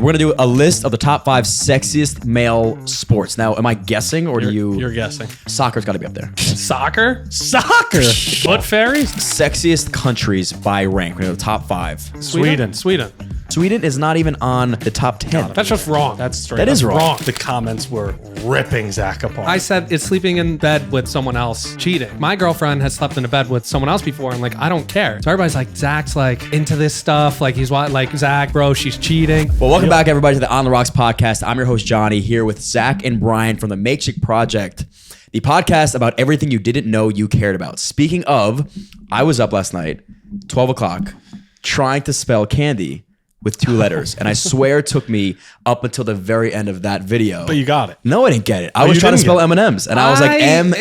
We're going to do a list of the top 5 sexiest male sports. Now, am I guessing or You're guessing. Soccer's got to be up there. Soccer? Foot fairies? Sexiest countries by rank. We're going to the top 5. Sweden. Sweden is not even on the top 10. That's just wrong. That's straight That up is wrong. The comments were ripping Zach apart. I said it's sleeping in bed with someone else cheating. My girlfriend has slept in a bed with someone else before, and like I don't care. So everybody's like, Zach's like into this stuff. Like he's like Zach, bro, she's cheating. Well, welcome back, everybody, to the On the Rocks podcast. I'm your host, Johnny, here with Zach and Brian from the Makeshift Project, the podcast about everything you didn't know you cared about. Speaking of, I was up last night, 12 o'clock, trying to spell candy with 2 letters. And I swear it took me up until the very end of that video. But you got it. No, I didn't get it. I was trying to spell M&Ms. And I was like, M.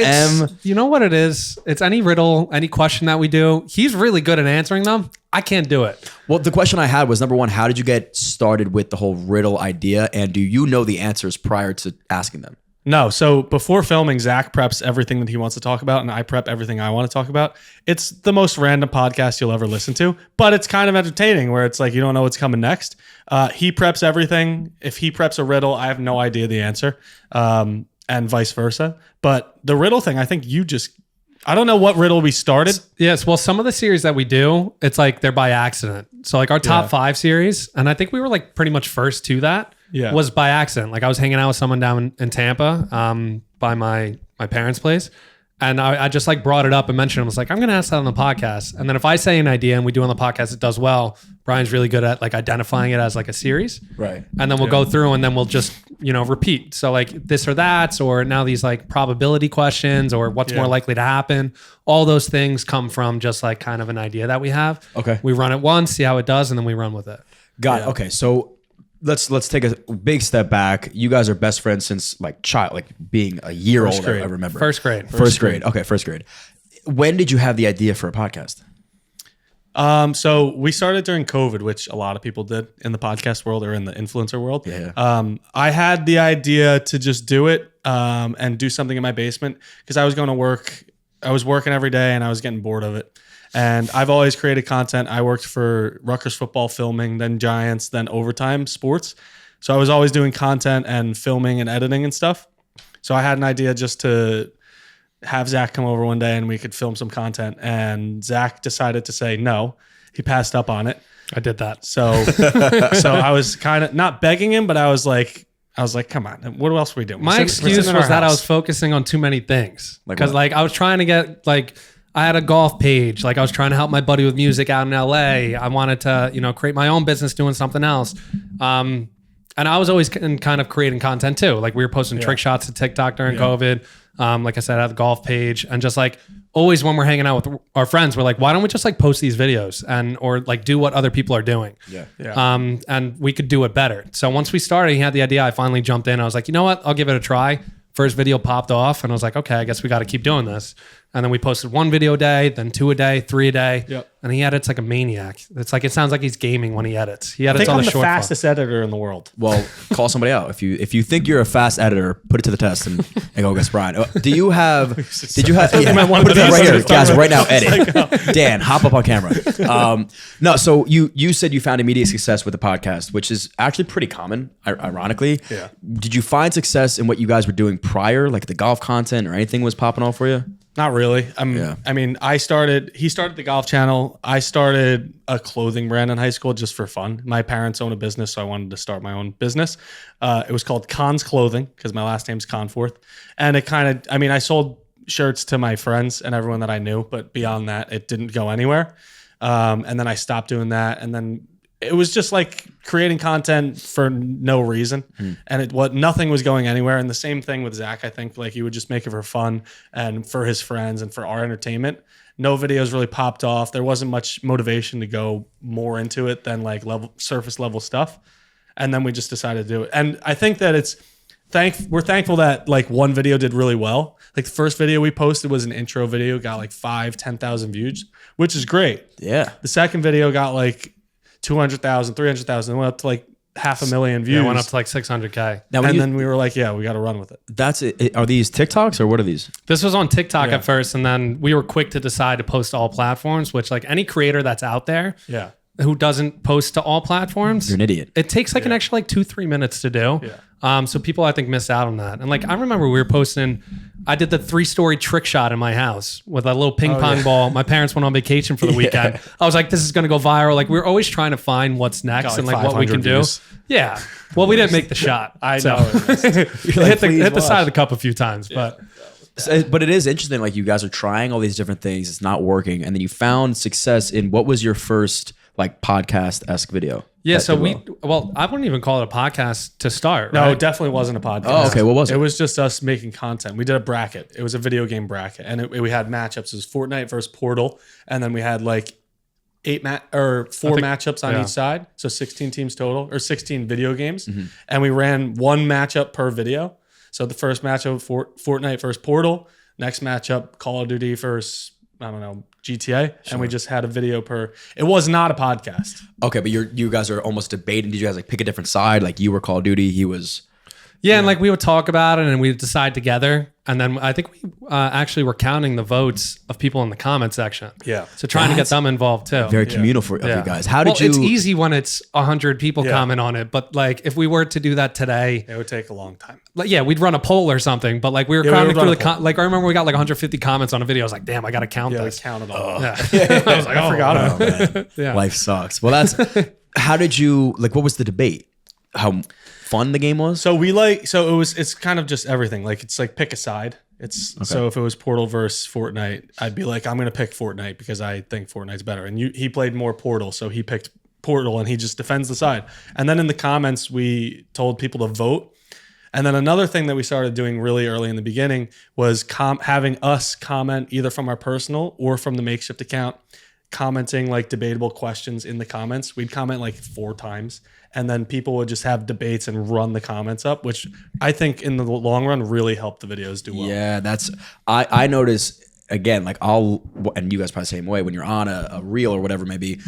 You know what it is? It's any riddle, any question that we do. He's really good at answering them. I can't do it. Well, the question I had was, number one, how did you get started with the whole riddle idea? And do you know the answers prior to asking them? No, so before filming, Zach preps everything that he wants to talk about, and I prep everything I want to talk about. It's the most random podcast you'll ever listen to, but it's kind of entertaining where it's like you don't know what's coming next. He preps everything. If he preps a riddle, I have no idea the answer, and vice versa. But the riddle thing, I think I don't know what riddle we started. Yes, well, some of the series that we do, it's like they're by accident. So like our top 5 series, and I think we were like pretty much first to that. Yeah. Was by accident. Like I was hanging out with someone down in Tampa by my parents' place. And I just like brought it up and mentioned it. I was like, I'm going to ask that on the podcast. And then if I say an idea and we do on the podcast, it does well. Brian's really good at like identifying it as like a series. Right. And then we'll go through and then we'll just, repeat. So like this or that, or now these like probability questions or what's more likely to happen. All those things come from just like kind of an idea that we have. Okay. We run it once, see how it does, and then we run with it. Got it. Okay. So let's take a big step back. You guys are best friends since like being a year old. I remember. First grade. First grade. Okay, first grade. When did you have the idea for a podcast? So we started during COVID, which a lot of people did in the podcast world or in the influencer world. Yeah. I had the idea to just do it and do something in my basement because I was going to work. I was working every day and I was getting bored of it. And I've always created content. I worked for Rutgers football filming, then Giants, then Overtime Sports. So I was always doing content and filming and editing and stuff. So I had an idea just to have Zach come over one day and we could film some content. And Zach decided to say no. He passed up on it. I did that. So I was kind of not begging him, but I was like, come on, what else are we doing? My excuse was that I was focusing on too many things. Because like I was trying to get like, I had a golf page. Like I was trying to help my buddy with music out in LA. I wanted to, create my own business doing something else. And I was always kind of creating content too. Like we were posting trick shots to TikTok during COVID. Like I said, I had the golf page and just like always when we're hanging out with our friends, we're like, why don't we just like post these videos or like do what other people are doing? Yeah. And we could do it better. So once we started, he had the idea. I finally jumped in. I was like, you know what? I'll give it a try. First video popped off and I was like, okay, I guess we got to keep doing this. And then we posted 1 video a day, then 2 a day, 3 a day. Yep. And he edits like a maniac. It's like, it sounds like he's gaming when he edits. He I edits think all I'm the the short fastest editor in the world. Well, call somebody out. If you think you're a fast editor, put it to the test and go against Brian. Did you have? Put it right here, guys. Right now, edit. Dan, hop up on camera. No, so you said you found immediate success with the podcast, which is actually pretty common, ironically. Yeah. Did you find success in what you guys were doing prior, like the golf content or anything was popping off for you? Not really. I mean, he started the golf channel. I started a clothing brand in high school just for fun. My parents own a business, so I wanted to start my own business. It was called Con's Clothing because my last name's Conforth. And I sold shirts to my friends and everyone that I knew, but beyond that, it didn't go anywhere. And then I stopped doing that. And then it was just like creating content for no reason. And nothing was going anywhere. And the same thing with Zach, I think like he would just make it for fun and for his friends and for our entertainment. No videos really popped off. There wasn't much motivation to go more into it than like surface level stuff. And then we just decided to do it. And I think that we're thankful that like one video did really well. Like the first video we posted was an intro video, got like 10,000 views, which is great. Yeah. The second video got like 200,000, 300,000. It went up to like 500,000 views. Yeah, it went up to like 600K. Then we were like, yeah, we got to run with it. That's it. Are these TikToks or what are these? This was on TikTok at first, and then we were quick to decide to post to all platforms, which like any creator that's out there, who doesn't post to all platforms, You're an idiot. It takes like an extra like 2-3 minutes to do. So people I think miss out on that. And like I remember we were posting, I did the 3-story trick shot in my house with a little ping pong ball. My parents went on vacation for the weekend. I was like, this is gonna go viral. Like we're always trying to find what's next and like what we can views. do. Yeah. Well, we didn't make the shot. I know. hit the side of the cup a few times, but But it is interesting. Like you guys are trying all these different things. It's not working, and then you found success in what was your first like podcast-esque video? Yeah, so I wouldn't even call it a podcast to start. No, right? it definitely wasn't a podcast. Oh, okay. What was it? It was just us making content. We did a bracket. It was a video game bracket, and we had matchups. It was Fortnite versus Portal, and then we had like 4 matchups on each side, so 16 teams total, or 16 video games, and we ran one matchup per video. So the first matchup, Fortnite versus Portal. Next matchup, Call of Duty versus, I don't know, GTA. And we just had a video per. It was not a podcast. Okay, but you guys are almost debating. Did you guys like pick a different side? Like you were Call of Duty, he was. Yeah, and like we would talk about it and we would decide together. And then I think we actually were counting the votes of people in the comment section. Yeah. So trying to get them involved too. Very communal for you guys. How did you? It's easy when it's 100 people comment on it, but like if we were to do that today, it would take a long time. Like we'd run a poll or something. But like we were counting through the like I remember we got like 150 comments on a video. I was like, damn, I got to count this. We counted all. Yeah. I was like, I forgot about it. Yeah. Life sucks. Well, that's. How did you like? What was the debate? How fun the game was? So it's kind of just everything. Like it's like pick a side. So if it was Portal versus Fortnite, I'd be like, I'm gonna pick Fortnite because I think Fortnite's better. And he played more Portal, so he picked Portal and he just defends the side. And then in the comments, we told people to vote. And then another thing that we started doing really early in the beginning was having us comment either from our personal or from the Makeshift account, commenting like debatable questions in the comments. We'd comment like 4 times. And then people would just have debates and run the comments up, which I think in the long run really helped the videos do well. Yeah, I notice again, like and you guys probably the same way, when you're on a reel or whatever maybe,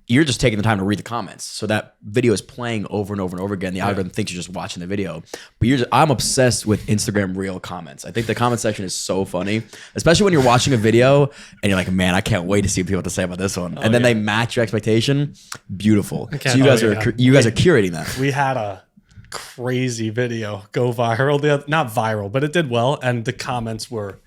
you're just taking the time to read the comments. So that video is playing over and over and over again. The algorithm thinks you're just watching the video. But I'm obsessed with Instagram reel comments. I think the comment section is so funny, especially when you're watching a video and you're like, man, I can't wait to see what people have to say about this one. And then they match your expectation. Beautiful. So you guys are curating that. We had a crazy video go viral. Not viral, but it did well. And the comments were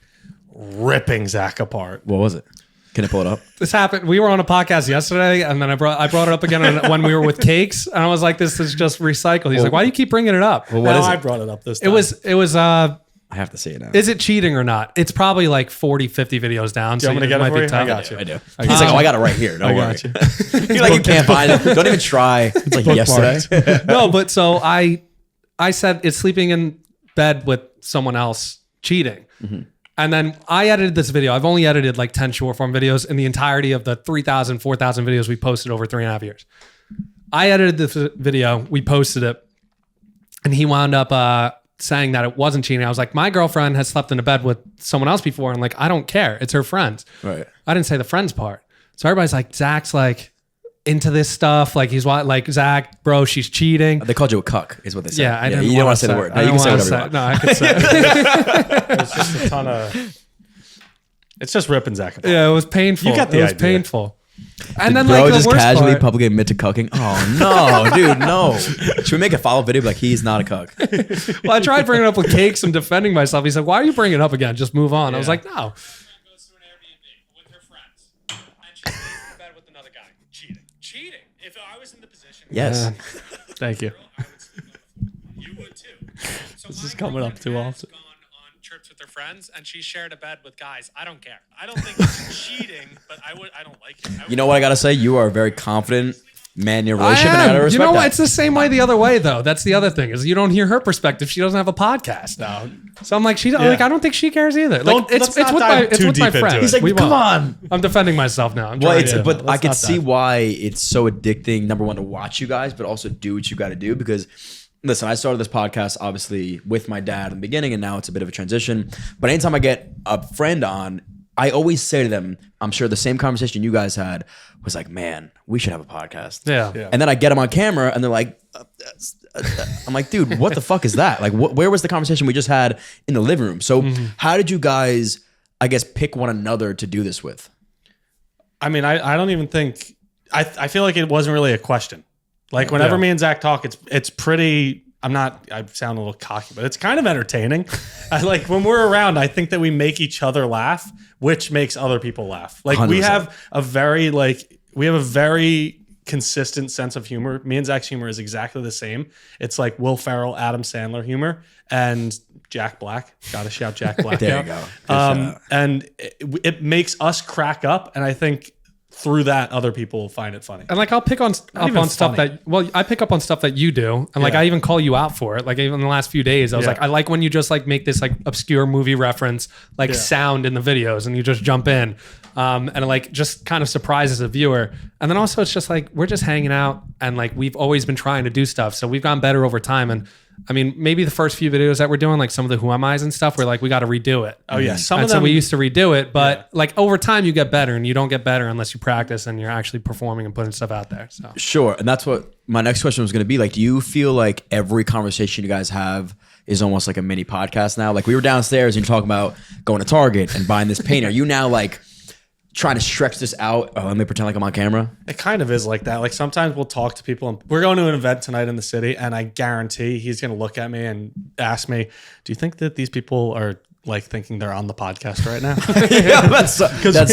ripping Zach apart. What was it? Can I pull it up? This happened. We were on a podcast yesterday, and then I brought it up again when we were with Cakes, and I was like, "This is just recycled." He's like, "Why do you keep bringing it up?" Well, what is it? I brought it up this time. It was. I have to see it now. Is it cheating or not? It's probably like 40, 50 videos down. So I'm gonna get it for you? tough. I got you. I do. He's like, "Oh, I got it right here. Don't worry." You're like, "You can't find it. Don't even try." It's like yesterday. No, but so I said it's sleeping in bed with someone else cheating. Mm-hmm. And then I edited this video. I've only edited like 10 short form videos in the entirety of the 3,000, 4,000 videos we posted over 3.5 years. I edited this video. We posted it. And he wound up saying that it wasn't cheating. I was like, my girlfriend has slept in a bed with someone else before. And like, I don't care. It's her friends. Right. I didn't say the friends part. So everybody's like, Zach's like into this stuff. Like he's like, Zach, bro, she's cheating. They called you a cuck, is what they said. Yeah, I didn't. You don't want to say the word. No, you can say whatever you want. No, I could say it. It's just a ton of. It's just ripping Zach apart. Yeah, it was painful. You got the It was idea. painful. And Did then bro like the just worst casually part, publicly admit to cucking? Oh no, dude, no. Should we make a follow-up video like he's not a cuck? well, I tried bringing it up with Cakes and defending myself. He said, "Why are you bringing it up again? Just move on." I was like, "No." Goes to an Airbnb with her friends, and she's in bed with another guy. Cheating. If I was in the position, Yes. Thank you. I would sleep on the floor. You would too. So This is coming up too often. Gone on trips with her friends, and she shared a bed with guys. I don't care. I don't think it's cheating, but I don't like it. You know what I gotta say? You are a very confident man in your relationship, and I gotta respect You know what? that. It's the same way the other way, though. That's the other thing is you don't hear her perspective. She doesn't have a podcast. No. So I'm like, like I don't think she cares either. Like Let's not dive too deep into friends. it. He's like, We come won't. on. I'm defending myself now. I'm Well, trying it's to- but I let's can not see dive. why it's so addicting. Number one, to watch you guys, but also do what you got to do. Because listen, I started this podcast obviously with my dad in the beginning, and now it's a bit of a transition. But anytime I get a friend on, I always say to them, I'm sure the same conversation you guys had was like, man, we should have a podcast. Yeah. And then I get them on camera, and they're like, I'm like, dude, what the fuck is that? Like, where was the conversation we just had in the living room? So how did you guys, I guess, pick one another to do this with? I mean, I don't even think I feel like it wasn't really a question. Like whenever me and Zach talk, it's pretty. I sound a little cocky, but it's kind of entertaining. I like when we're around, I think that we make each other laugh, which makes other people laugh. Like 100%. we have a very consistent sense of humor. Me and Zach's humor is exactly the same. It's like Will Ferrell, Adam Sandler humor, and Jack Black. Gotta shout Jack Black There out. you go. Good shout. And it makes us crack up, and I think through that, other people will find it funny. And like I'll pick up on stuff funny. I pick up on stuff that you do, and like I even call you out for it. Like even in the last few days, I was like, I like when you just like make this like obscure movie reference, like sound in the videos, and you just jump in, and it like just kind of surprises a viewer. And then also it's just like we're just hanging out, and like we've always been trying to do stuff, so we've gotten better over time. And I mean, maybe the first few videos that we're doing, like some of the Who Am I's and stuff, we're like, we got to redo it. Oh yeah, some and of them. so we used to redo it, but like over time you get better, and you don't get better unless you practice and you're actually performing and putting stuff out there. So Sure. And that's what my next question was going to be. Like, do you feel like every conversation you guys have is almost like a mini podcast now? Like we were downstairs and you're talking about going to Target and buying this paint. Are you now like trying to stretch this out? Oh, let me pretend like I'm on camera. It kind of is like that. Like sometimes we'll talk to people, and we're going to an event tonight in the city, and I guarantee he's going to look at me and ask me, "Do you think that these people are like thinking they're on the podcast right now?" Yeah, that's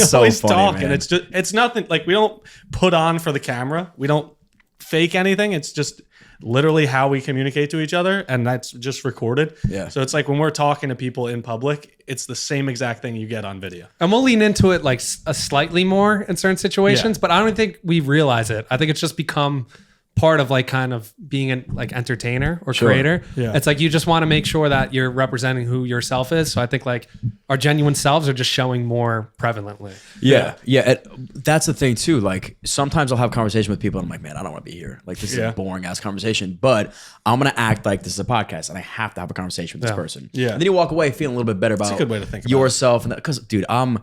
so always funny, talk, man. and it's nothing. Like we don't put on for the camera. We don't fake anything. It's just literally how we communicate to each other, and that's just recorded. Yeah. So it's like when we're talking to people in public, it's the same exact thing you get on video. and we'll lean into it like a slightly more in certain situations, Yeah. but I don't think we realize it. I think it's just become part of like kind of being an like entertainer or creator. Yeah. It's like you just want to make sure that you're representing who yourself is. So I think like our genuine selves are just showing more prevalently. Yeah. That's the thing too. Like sometimes I'll have conversation with people and I'm like, man, I don't want to be here. Like this is a boring ass conversation, but I'm going to act like this is a podcast and I have to have a conversation with this person. Yeah. And then you walk away feeling a little bit better about a good way to think about yourself. And cause dude, I'm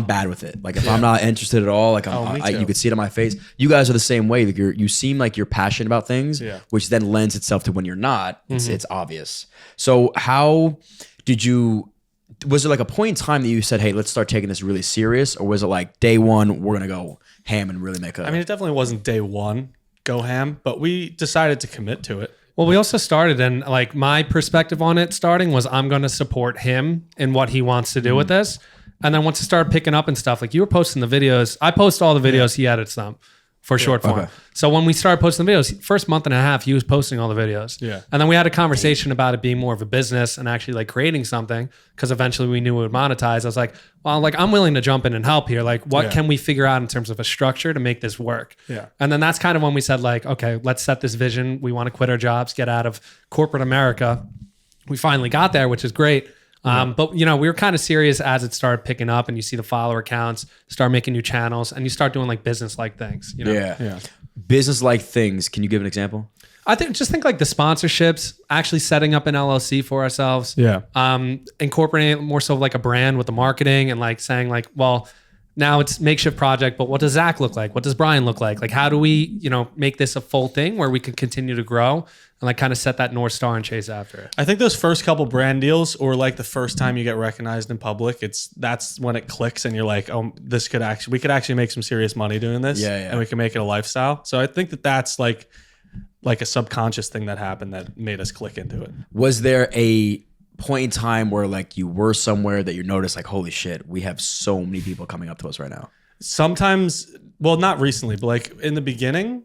bad with it. Like if I'm not interested at all, like me too. you could see it on my face. You guys are the same way. Like you seem like you're passionate about things, which then lends itself to when you're not, it's obvious. So how did you, was there like a point in time that you said, hey, let's start taking this really serious? Or was it like day one, we're going to go ham and really make a... I mean, it definitely wasn't day one, go ham, but we decided to commit to it. Well, we also started, and like my perspective on it starting was I'm going to support him in what he wants to do with this. And then once it started picking up and stuff, like you were posting the videos, I post all the videos, he edits them for short form. Okay. So when we started posting the videos, first month and a half, he was posting all the videos. Yeah. And then we had a conversation about it being more of a business and actually like creating something, because eventually we knew it would monetize. I was like, well, like I'm willing to jump in and help here. Like what can we figure out in terms of a structure to make this work? Yeah. And then that's kind of when we said like, okay, let's set this vision. We want to quit our jobs, get out of corporate America. We finally got there, which is great. But you know, we were kind of serious as it started picking up, and you see the follower counts, start making new channels, and you start doing like business like things. You know? Yeah. Business like things. Can you give an example? I think like the sponsorships, actually setting up an LLC for ourselves. Yeah. Incorporating it more so like a brand with the marketing, and like saying like, well, now it's Makeshift Project, but what does Zach look like? What does Brian look like? Like, how do we, you know, make this a full thing where we can continue to grow and like kind of set that North Star and chase after it? I think those first couple brand deals, or like the first time you get recognized in public, that's when it clicks and you're like, oh, we could actually make some serious money doing this. And we can make it a lifestyle. So I think that's like a subconscious thing that happened that made us click into it. Was there a point in time where like you were somewhere that you noticed like, holy shit, we have so many people coming up to us right now? Sometimes, well, not recently, but like in the beginning,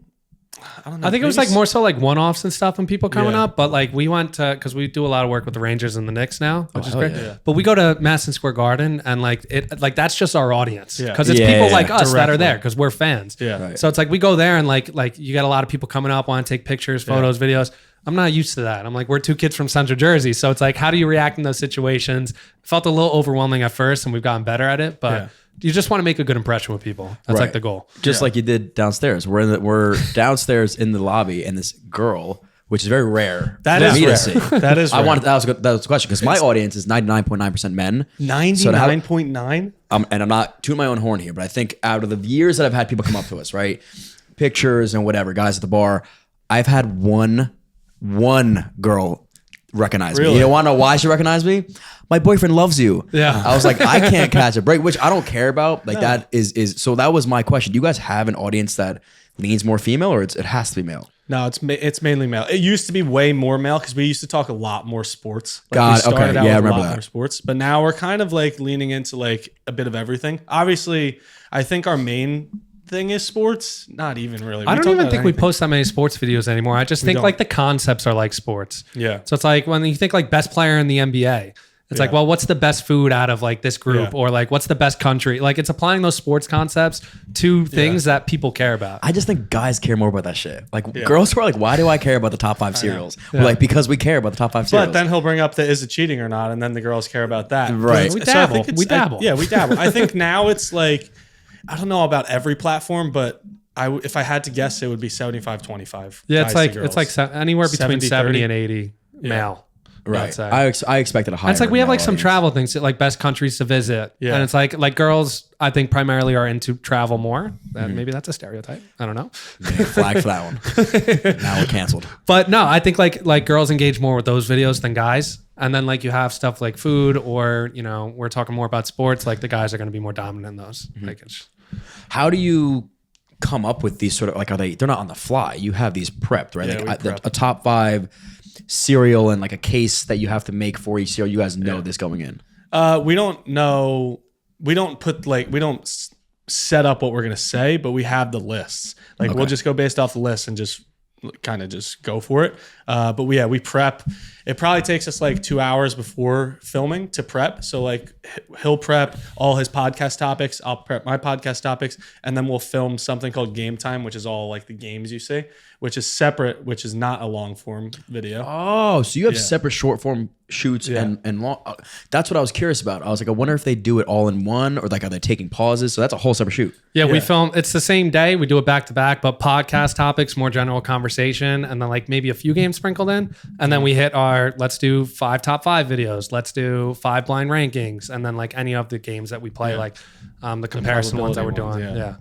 I don't know. I think it was like more so like one-offs and stuff and people coming Yeah. up, but like we went to, because we do a lot of work with the Rangers and the Knicks now, which is hell great. yeah. But we go to Madison Square Garden, and like it, like that's just our audience, Yeah. because it's Yeah, people yeah, like us that are directly. there because we're fans. Yeah. Right. So it's like we go there and like you got a lot of people coming up, want to take pictures, photos, videos. I'm not used to that. I'm like, we're two kids from Central Jersey, so it's like, how do you react in those situations? It felt a little overwhelming at first, and we've gotten better at it, but you just want to make a good impression with people. That's like the goal. Just like you did downstairs. We're downstairs in the lobby, and this girl, which is very rare. That for is me to rare. see. That is I rare. wanted that was the question, because my audience is 99.9% men. 99.9? And I'm not tooting my own horn here, but I think out of the years that I've had people come up to us, right, pictures and whatever, guys at the bar, I've had one girl recognize me. Really? You don't want to know why she recognized me? My boyfriend loves you. Yeah. I was like, I can't catch a break, which I don't care about. Like that is so that was my question. Do you guys have an audience that leans more female, or it has to be male? No, it's mainly male. It used to be way more male because we used to talk a lot more sports. Like God, we started okay. out Yeah, I with remember a lot that. more sports, but now we're kind of like leaning into like a bit of everything. Obviously, I think our main thing is sports. Not even really. I don't even think we post that many sports videos anymore. I just think don't. like the concepts are like sports. Yeah. So it's like when you think like best player in the NBA, it's like, well, what's the best food out of like this group, or like what's the best country? Like it's applying those sports concepts to things that people care about. I just think guys care more about that shit. Like girls who are like, why do I care about the top 5 cereals? We're like, because we care about the top 5 cereals. But then he'll bring up the is it cheating or not, and then the girls care about that. Right. We So I dabble. think it's- We dabble. we dabble. I think now it's like, I don't know about every platform, but if I had to guess, it would be 75-25. Yeah, guys it's to like girls. anywhere between 70, 70 30. and 80 male. right. I'd say. I expected a higher. And it's like we have male like some audience. travel things, like best countries to visit. Yeah. And it's like girls, I think primarily are into travel more. Maybe that's a stereotype. I don't know. Yeah, flag for that one. Now we're canceled. But no, I think like girls engage more with those videos than guys. And then like you have stuff like food or, we're talking more about sports. Like the guys are going to be more dominant in those. Like it's, How do you come up with these sort of like, they're not on the fly. You have these prepped, right? Yeah, Like we prep. a top 5 cereal and like a case that you have to make for each cereal. You guys know this going in. We don't know. We don't put like we don't set up what we're gonna say, but we have the lists. Like we'll just go based off the list and just kind of just go for it. But we prep. It probably takes us like 2 hours before filming to prep. So like he'll prep all his podcast topics. I'll prep my podcast topics, and then we'll film something called Game Time, which is all like the games you see, which is separate, which is not a long form video. Oh, so you have separate short form shoots and long. That's what I was curious about. I was like, I wonder if they do it all in one, or like are they taking pauses? So that's a whole separate shoot. we film, it's the same day. We do it back to back, but podcast topics, more general conversation, and then like maybe a few games sprinkled in. And then we hit let's do 5 top 5 videos. Let's do 5 blind rankings. And then like any of the games that we play, like the comparison ones that we're doing. probability ones,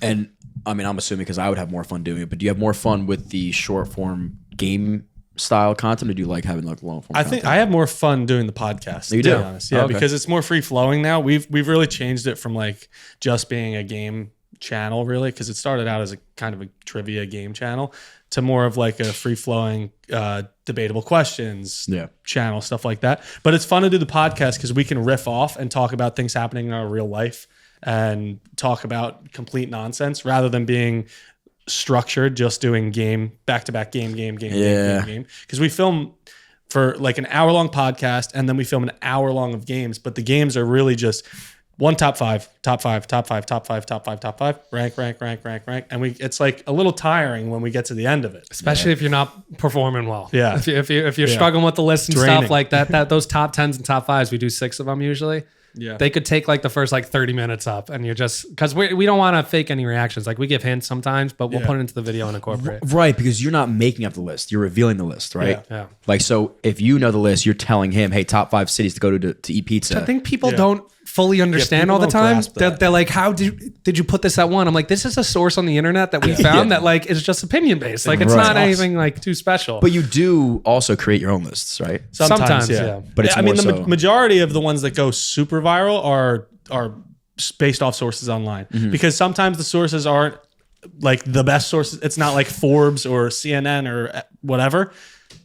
And I mean, I'm assuming because I would have more fun doing it, but do you have more fun with the short form game style content, or do you like having like long form I content? think I have more fun doing the podcast. You to do? be honest. Yeah, Okay. because it's more free flowing now. We've really changed it from like just being a game channel, really, because it started out as a kind of a trivia game channel to more of like a free flowing debatable questions channel, stuff like that. But it's fun to do the podcast because we can riff off and talk about things happening in our real life and talk about complete nonsense rather than being structured, just doing game back to back game. Because we film for like an hour long podcast and then we film an hour long of games, but the games are really just one top five, rank. And it's like a little tiring when we get to the end of it. Especially if you're not performing well. Yeah. If you're struggling with the list and Draining. stuff like that, those top 10s and top 5s, we do 6 of them usually. Yeah. They could take like the first like 30 minutes up, and you're just, because we don't want to fake any reactions. Like we give hints sometimes, but we'll put it into the video and incorporate. Right, because you're not making up the list. You're revealing the list, right? Yeah. Like, so if you know the list, you're telling him, hey, top 5 cities to go to eat pizza. I think people don't fully understand people all the don't time. grasp that. They're like, how did you put this at 1? I'm like, this is a source on the internet that we found that like is just opinion based. Like it's Right. not anything like too special. But you do also create your own lists, right? Sometimes, yeah. But it's I mean, more the so- majority of the ones that go super viral are based off sources online because sometimes the sources aren't like the best sources. It's not like Forbes or CNN or whatever.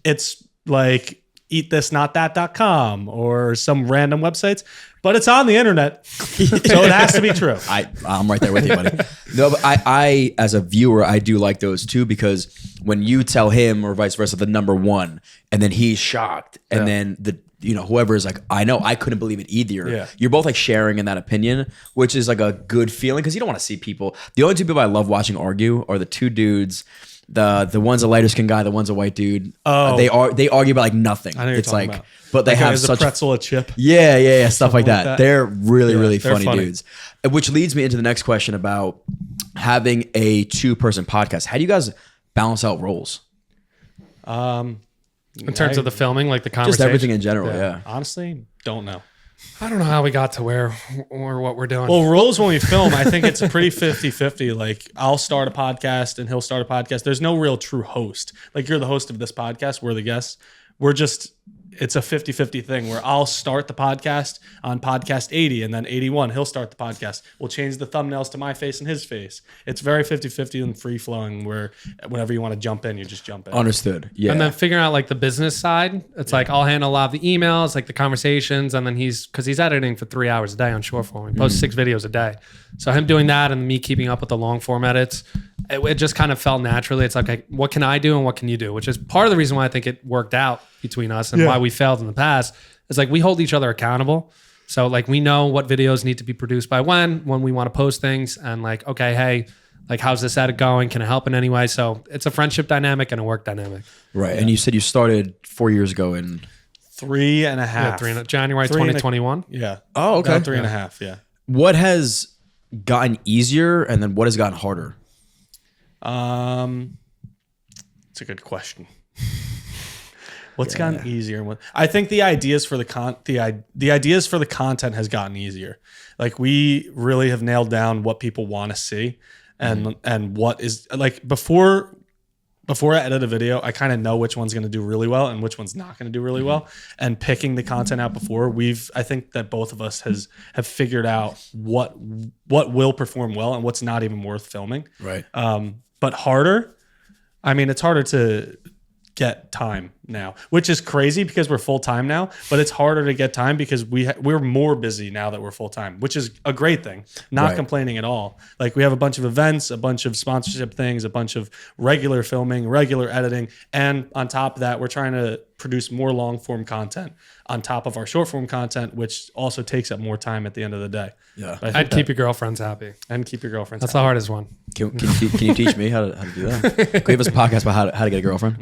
It's like eatthisnotthat.com or some random websites, but it's on the internet. So it has to be true. I'm right there with you, buddy. No, but I as a viewer, I do like those too, because when you tell him or vice versa, the number 1, and then he's shocked, and then whoever is like, I know, I couldn't believe it either. Yeah. You're both like sharing in that opinion, which is like a good feeling, because you don't want to see people. The only 2 people I love watching argue are the 2 dudes. The one's a lighter skin guy, the one's a white dude. Oh. They argue about like nothing. I know what you're It's talking like, about. but they Like, have is such a pretzel a chip. yeah, stuff like that. that. They're really they're funny dudes. Which leads me into the next question about having a 2-person podcast. How do you guys balance out roles? in terms of the filming, like the conversation. Just everything in general, yeah. Honestly, don't know. I don't know how we got to where or what we're doing. Well, roles when we film, I think it's a pretty 50-50. Like I'll start a podcast and he'll start a podcast. There's no real true host. Like you're the host of this podcast. We're the guests. it's a 50-50 thing where I'll start the podcast on podcast 80 and then 81. He'll start the podcast. We'll change the thumbnails to my face and his face. It's very 50-50 and free flowing where whenever you want to jump in, you just jump in. Understood. Yeah. And then figuring out like the business side, it's like I'll handle a lot of the emails, like the conversations, and then he's editing for 3 hours a day on short form. He posts 6 videos a day. So him doing that and me keeping up with the long form edits, it just kind of felt naturally. It's like, what can I do and what can you do? Which is part of the reason why I think it worked out between us and why we failed in the past. Is like we hold each other accountable. So like we know what videos need to be produced by when we want to post things, and like, okay, hey, like how's this edit going? Can I help in any way? So it's a friendship dynamic and a work dynamic. Right. And you said you started 4 years ago in 3.5. January 2021. Yeah. Oh, okay. About 3.5. Yeah. What has gotten easier and then what has gotten harder? It's a good question. What's gotten easier? I think the ideas for the ideas for the content has gotten easier. Like we really have nailed down what people want to see, and what is like before I edit a video, I kind of know which one's going to do really well and which one's not going to do really well. And picking the content out before, I think that both of us have figured out what will perform well and what's not even worth filming. Right. But harder. I mean, it's harder to get time now, which is crazy because we're full time now, but it's harder to get time because we're more busy now that we're full time, which is a great thing. Not complaining at all. Like we have a bunch of events, a bunch of sponsorship things, a bunch of regular filming, regular editing, and on top of that, we're trying to produce more long form content on top of our short form content, which also takes up more time at the end of the day. Yeah, I'd keep your girlfriends happy. And keep your girlfriends That's happy. the hardest one. Can you teach me how to do that? Can you give us a podcast about how to get a girlfriend?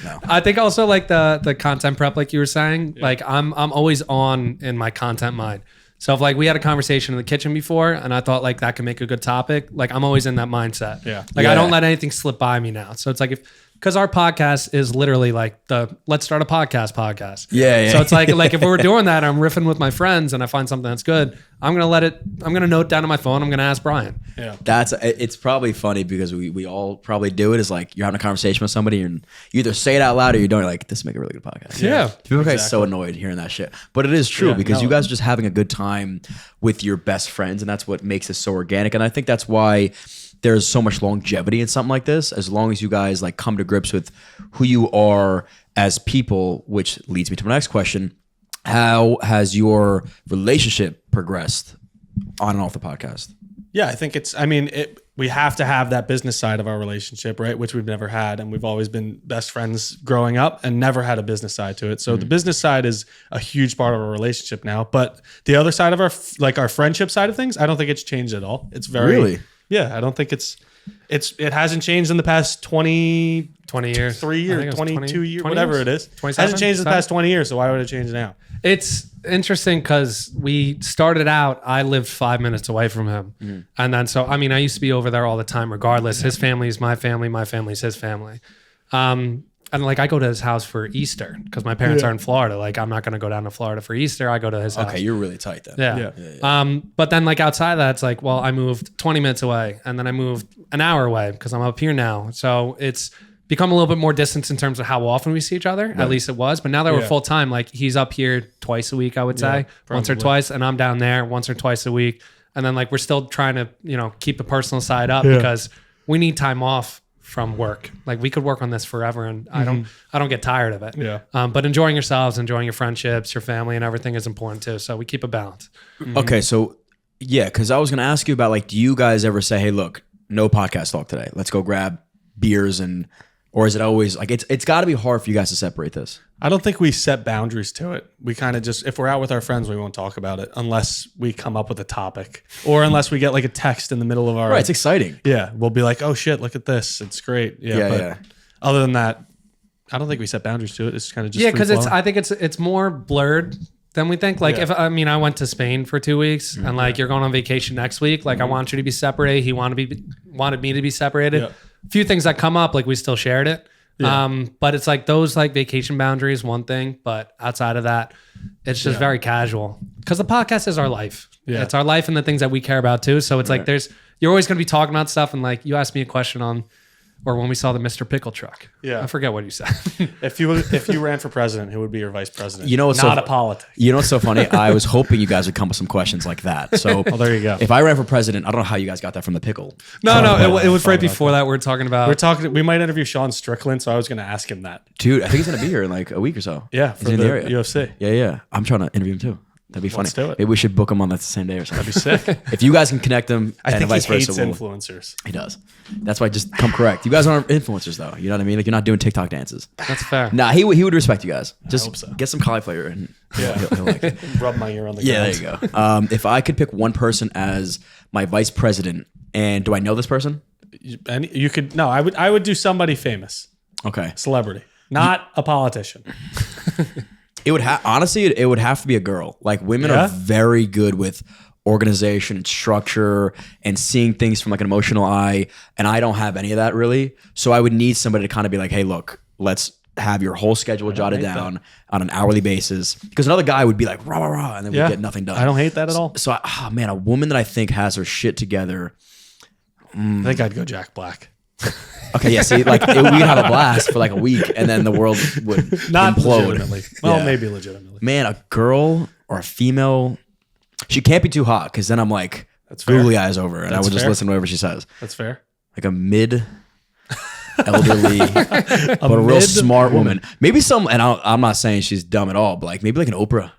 No. I think also like the content prep, like you were saying, like I'm always on in my content mind. So if like we had a conversation in the kitchen before and I thought like that could make a good topic, like I'm always in that mindset. Yeah. Like I don't let anything slip by me now. So it's like because our podcast is literally like the let's start a podcast. Yeah. So it's like if we were doing that, I'm riffing with my friends and I find something that's good, I'm gonna note down on my phone. I'm gonna ask Brian. Yeah. It's probably funny because we all probably do it. Is like you're having a conversation with somebody and you either say it out loud or you don't. You're like, this would make a really good podcast. Yeah. People are so annoyed hearing that shit, but it is true because you guys are just having a good time with your best friends, and that's what makes it so organic. And I think that's why there's so much longevity in something like this. As long as you guys like come to grips with who you are as people, which leads me to my next question. How has your relationship progressed on and off the podcast? Yeah, I think we have to have that business side of our relationship, right? Which we've never had. And we've always been best friends growing up and never had a business side to it. So the business side is a huge part of our relationship now. But the other side of our friendship side of things, I don't think it's changed at all. It's very, really? Yeah, I don't think it hasn't changed in the past 20 years, 3 years, 22 years, whatever it is. 27? It hasn't changed in the past 20 years. So why would it change now? It's interesting because we started out, I lived 5 minutes away from him. And then, so, I mean, I used to be over there all the time, regardless. His family is my family's his family. And like, I go to his house for Easter because my parents are in Florida. Like, I'm not going to go down to Florida for Easter. I go to his house. Okay, you're really tight then. Yeah. But then like outside of that, it's like, well, I moved 20 minutes away and then I moved an hour away because I'm up here now. So it's become a little bit more distance in terms of how often we see each other. At least it was. But now that we're full time, like he's up here twice a week, I would say, once or twice. And I'm down there once or twice a week. And then like, we're still trying to, keep the personal side up because we need time off from work. Like we could work on this forever and I don't get tired of it. Yeah. But enjoying yourselves, enjoying your friendships, your family and everything is important too. So we keep a balance. Okay. So yeah, because I was going to ask you about like, do you guys ever say, hey, look, no podcast talk today. Let's go grab beers or is it always like, it's got to be hard for you guys to separate this? I don't think we set boundaries to it. We kind of just, if we're out with our friends, we won't talk about it unless we come up with a topic or unless we get like a text in the middle of our... Right, it's exciting. Yeah, we'll be like, oh shit, look at this. It's great. Yeah. Other than that, I don't think we set boundaries to it. It's kind of just because I think it's more blurred than we think. Like I went to Spain for 2 weeks and like you're going on vacation next week. Like I want you to be separated. He wanted me to be separated. A few things that come up, like we still shared it. But it's like those like vacation boundaries, one thing, but outside of that, it's just very casual because the podcast is our life. Yeah. It's our life and the things that we care about too. So it's like you're always going to be talking about stuff. And like you asked me a question on or when we saw the Mr. Pickle truck. Yeah. I forget what you said. If you ran for president, who would be your vice president? You know what's not so, a politic. You know what's so funny? I was hoping you guys would come with some questions like that. So Well, there you go. if I ran for president, I don't know how you guys got that from the pickle. No, it was right before that. We were talking about. We might interview Sean Strickland, so I was going to ask him that. Dude, I think he's gonna be here in like a week or so. Yeah, he's for in the area. UFC. Yeah. I'm trying to interview him too. That'd be funny. Let's do it. Maybe we should book him on the same day or something. That'd be sick. If you guys can connect them, I and think vice he hates versa, influencers. he does. That's why just come correct. You guys aren't influencers though. You know what I mean? Like you're not doing TikTok dances. That's fair. Nah, he would respect you guys. Just hope so. get some cauliflower and Yeah. he'll like it. Rub my ear on the Yeah, ground. there you go. If I could pick one person as my vice president, and do I know this person? And you could I would do somebody famous, Okay. celebrity, not a politician. It would honestly, it would have to be a girl. Like women Yeah? are very good with organization and structure and seeing things from like an emotional eye, and I don't have any of that really. So I would need somebody to kind of be like, hey, look, let's have your whole schedule jotted hate down on an hourly basis. Because another guy would be like rah rah rah, and then Yeah. we get nothing done. I don't hate that at all. So man, a woman that I think has her shit together. I think I'd go Jack Black. Okay, yeah. See, like we'd have a blast for like a week, and then the world would Not implode. legitimately. Well, Yeah. maybe legitimately. Man, a girl or a female, she can't be too hot because then I'm like That's fair. googly eyes over, and I That's would just fair. listen to whatever she says. That's fair. Like a mid elderly, but a real mid smart woman. Maybe some, and I'm not saying she's dumb at all, but like maybe like an Oprah.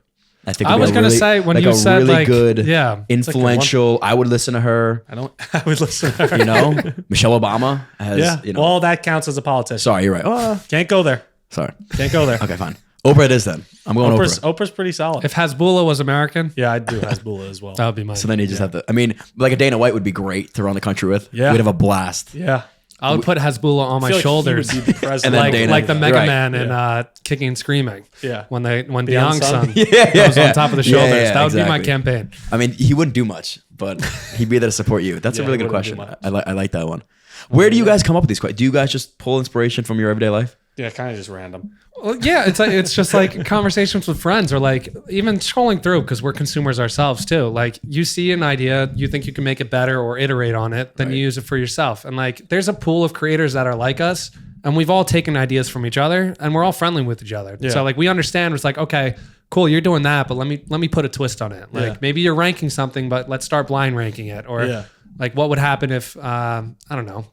I think I would be was a gonna really, say when like you a said really like good, yeah, influential. I would listen to her. I would listen to her. You know, Michelle Obama has. Yeah. You know, Well, that counts as a politician. sorry, you're right. Oh, Can't go there. sorry. Can't go there. Okay, fine. Oprah it is then. I'm going Oprah. Oprah's pretty solid. if Hasbulla was American, Yeah, I'd do Hezbollah as well. that would be mine. So then you just have to. I mean, like a Dana White would be great to run the country with. Yeah. We'd have a blast. Yeah. I would put Hasbulla on my I feel like shoulders, he would be the president. And then like Dana- like the Mega right. Man in Kicking and Screaming. Yeah. When Beyond Beyond Sun? Sun Yeah, goes on top of the yeah, shoulders. yeah, That would be my exactly. campaign. I mean, he wouldn't do much, but he'd be there to support you. That's a Yeah, really he good wouldn't question. do much. I like that one. Where do you guys come up with these questions? Do you guys just pull inspiration from your everyday life? Yeah, kind of just random. Well, yeah, it's just like conversations with friends or like even scrolling through because we're consumers ourselves too. Like you see an idea, you think you can make it better or iterate on it, then you use it for yourself. And like there's a pool of creators that are like us, and we've all taken ideas from each other, and we're all friendly with each other. Yeah. So like we understand. It's like okay, cool, you're doing that, but let me put a twist on it. Like Yeah. maybe you're ranking something, but let's start blind ranking it. Or Yeah. like what would happen if I don't know.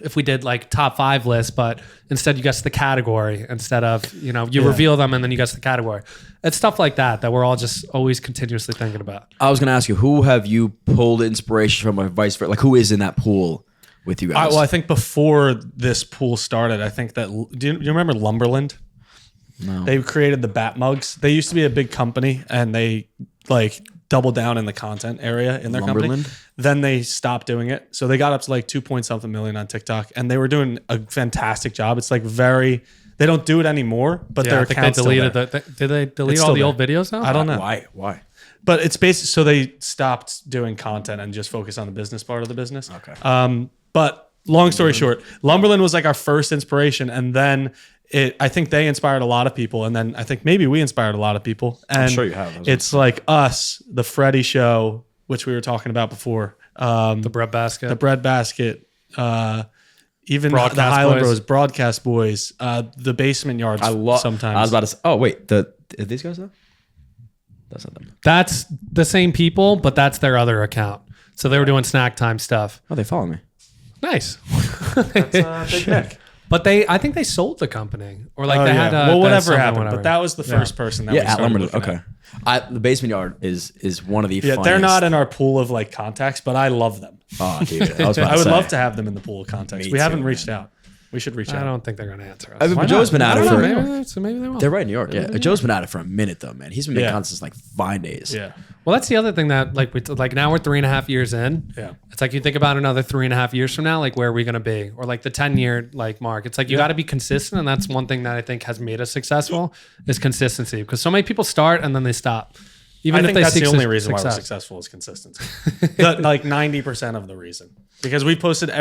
If we did like top 5 lists, but instead you guess the category instead of, you reveal them and then you guess the category. It's stuff like that we're all just always continuously thinking about. I was going to ask you, who have you pulled inspiration from or vice versa? Like who is in that pool with you guys? I think before this pool started, I think that do you remember Lumberland? No. They created the bat mugs. They used to be a big company, and they like doubled down in the content area in their company. Lumberland? Then they stopped doing it. So they got up to like 2 million on TikTok, and they were doing a fantastic job. It's like they don't do it anymore, but Yeah, their I think they account's still deleted there. did they delete It's all still the there. old videos now? I don't know. Why? But it's basically so they stopped doing content and just focus on the business part of the business. Okay. But long story short, Lumberland was like our first inspiration, and then I think they inspired a lot of people, and then I think maybe we inspired a lot of people. And sure you have. It's like us, the Freddie Show, which we were talking about before, The bread basket. the Bread Basket, even Broadcast the Highland Boys. Bros, Broadcast Boys, the Basement Yards. Sometimes I was about to say, oh, wait. Are these guys though? That's not them. That's the same people, but that's their other account. So they were doing snack time stuff. Oh, they follow me. Nice. Big Nick. But I think they sold the company or like Oh, they yeah. had well, whatever something, happened, whatever. but that was the first person that we Yeah, at started Lumberland. looking Okay. at. The Basement Yard is one of the Yeah, funniest. they're not in our pool of like contacts, but I love them. Oh, dude. I was about I to would say. love to have them in the pool of contacts. Me We haven't too, reached out. We should reach I out. don't think they're going to answer us. I mean, Why Joe's not? been at I it don't for. know, Maybe they won't. They're right in New York. Yeah, Joe's been at it for a minute though, man. He's been making Yeah. content since like Vine days. Yeah. Well, that's the other thing that like now we're 3.5 years in. Yeah. It's like you think about another 3.5 years from now, like where are we going to be? Or like the 10-year like mark. It's like you got to be consistent. And that's one thing that I think has made us successful is consistency. Because so many people start and then they stop. Even I if think they that's seek the only reason why we're success. successful is consistency. Like 90% of the reason. Because we posted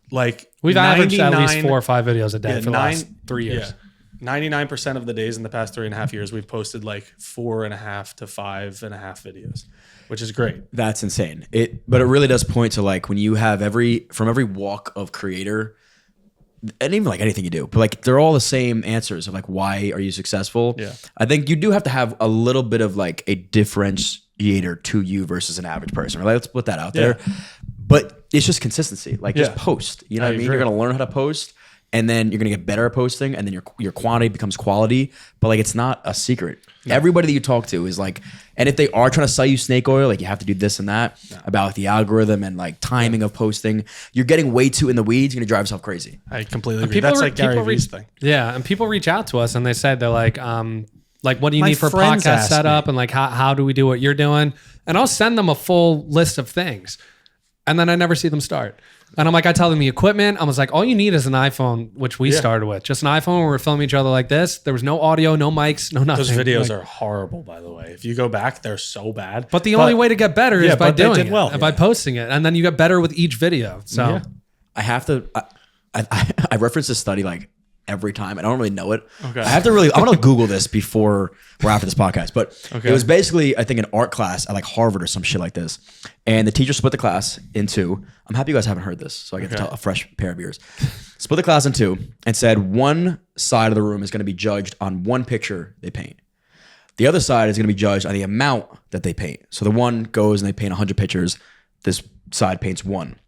We've averaged at least 99 4 or 5 videos a day yeah, for the last 3 years. Yeah. 99% of the days in the past 3.5 years, we've posted like 4.5 to 5.5 videos, which is great. That's insane. But it really does point to like when you have from every walk of creator, and even like anything you do, but like they're all the same answers of like, why are you successful? Yeah. I think you do have to have a little bit of like a differentiator to you versus an average person, right? Let's put that out there. But it's just consistency. Like just post, you know what I mean? agree. You're going to learn how to post, and then you're going to get better at posting, and then your quantity becomes quality. But like, it's not a secret. Everybody that you talk to is like, and if they are trying to sell you snake oil, like you have to do this and that about like the algorithm and like timing of posting, you're getting way too in the weeds. You're going to drive yourself crazy. I completely agree. That's like Gary Vee's thing. Yeah, and people reach out to us and they say they're like what do you My need for friends podcast ask setup me. and like how do we do what you're doing? And I'll send them a full list of things, and then I never see them start. And I'm like, I tell them the equipment. I was like, all you need is an iPhone, which we started with. Just an iPhone where we're filming each other like this. There was no audio, no mics, no nothing. Those videos are horrible, by the way. If you go back, they're so bad. But the only way to get better is by but they doing did it well. and by posting it. And then you get better with each video. So I have to. I reference this study like every time. I don't really know it. Okay. I have to really. I'm gonna Google this before or after this podcast. But it was basically, I think, an art class at like Harvard or some shit like this. And the teacher split the class in two. I'm happy you guys haven't heard this, so I get to tell a fresh pair of ears. Split the class in two and said one side of the room is going to be judged on one picture they paint. The other side is going to be judged on the amount that they paint. So the one goes and they paint 100 pictures. This side paints one.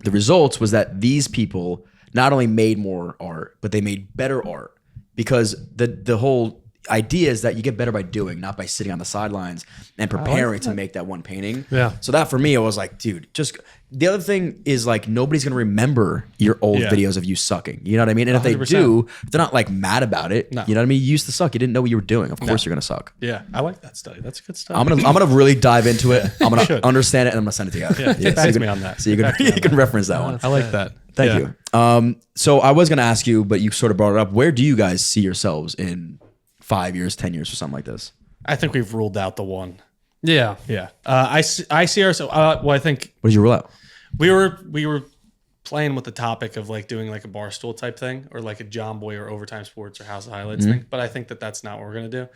The results was that these people not only made more art, but they made better art, because the whole idea is that you get better by doing, not by sitting on the sidelines and preparing to make that one painting. Yeah. So that for me, I was like, dude, just the other thing is like nobody's gonna remember your old videos of you sucking. You know what I mean? And if they 100%. do, they're not like mad about it. No. You know what I mean? You used to suck. You didn't know what you were doing. Of course you're gonna suck. Yeah, I like that study. That's good stuff. I'm gonna really dive into it. I'm gonna understand it and I'm gonna send it to you. Get back to me on that. So you can reference that one. I like that. Thank you. So I was gonna ask you, but you sort of brought it up. Where do you guys see yourselves in 5 years, 10 years, or something like this? I think we've ruled out the one. yeah. Yeah. I see ourselves. Well, I think What did you rule out? we were playing with the topic of like doing like a Barstool type thing, or like a John Boy or Overtime Sports or House of Highlights thing. But I think that that's not what we're going to do.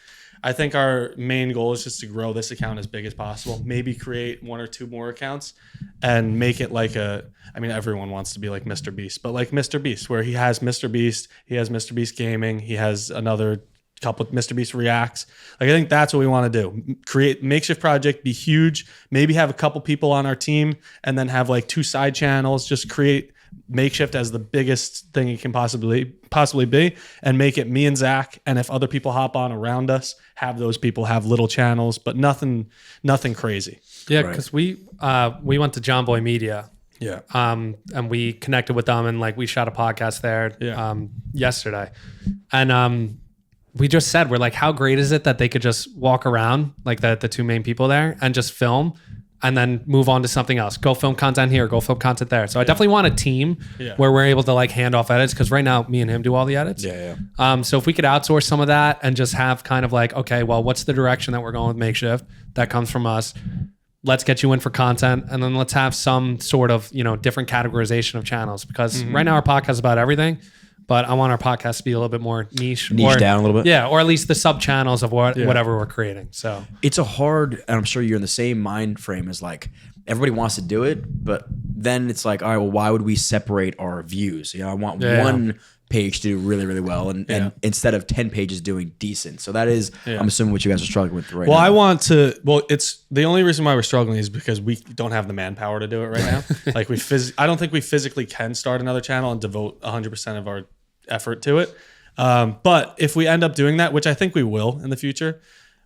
I think our main goal is just to grow this account as big as possible. Maybe create one or two more accounts and make it like I mean, everyone wants to be like Mr. Beast, but like Mr. Beast, where he has Mr. Beast, he has Mr. Beast Gaming, he has another couple of Mr. Beast Reacts. Like, I think that's what we want to do. Create Makeshift Project, be huge, maybe have a couple people on our team, and then have like 2 side channels. Just create Makeshift as the biggest thing it can possibly be, and make it me and Zach. And if other people hop on around us, have those people have little channels, but nothing crazy. Yeah, because we went to John Boy Media. Yeah. And we connected with them, and like we shot a podcast there yesterday. And we just said, we're like, how great is it that they could just walk around, like the 2 main people there, and just film and then move on to something else. Go film content here, go film content there. So I definitely want a team where we're able to like hand off edits, because right now me and him do all the edits. So if we could outsource some of that and just have kind of like, okay, well, what's the direction that we're going with Makeshift? That comes from us. Let's get you in for content, and then let's have some sort of, different categorization of channels, because right now our podcast is about everything. But I want our podcast to be a little bit more niche Down a little bit. Yeah, or at least the sub channels of whatever we're creating. So It's a hard, and I'm sure you're in the same mind frame as like everybody wants to do it, but then it's like, all right, well, why would we separate our views? I want one page to do really, really well, and instead of 10 pages doing decent. So that is, I'm assuming, what you guys are struggling with right now. It's the only reason why we're struggling is because we don't have the manpower to do it right now. Like I don't think we physically can start another channel and devote 100% of our effort to it. But if we end up doing that, which I think we will in the future,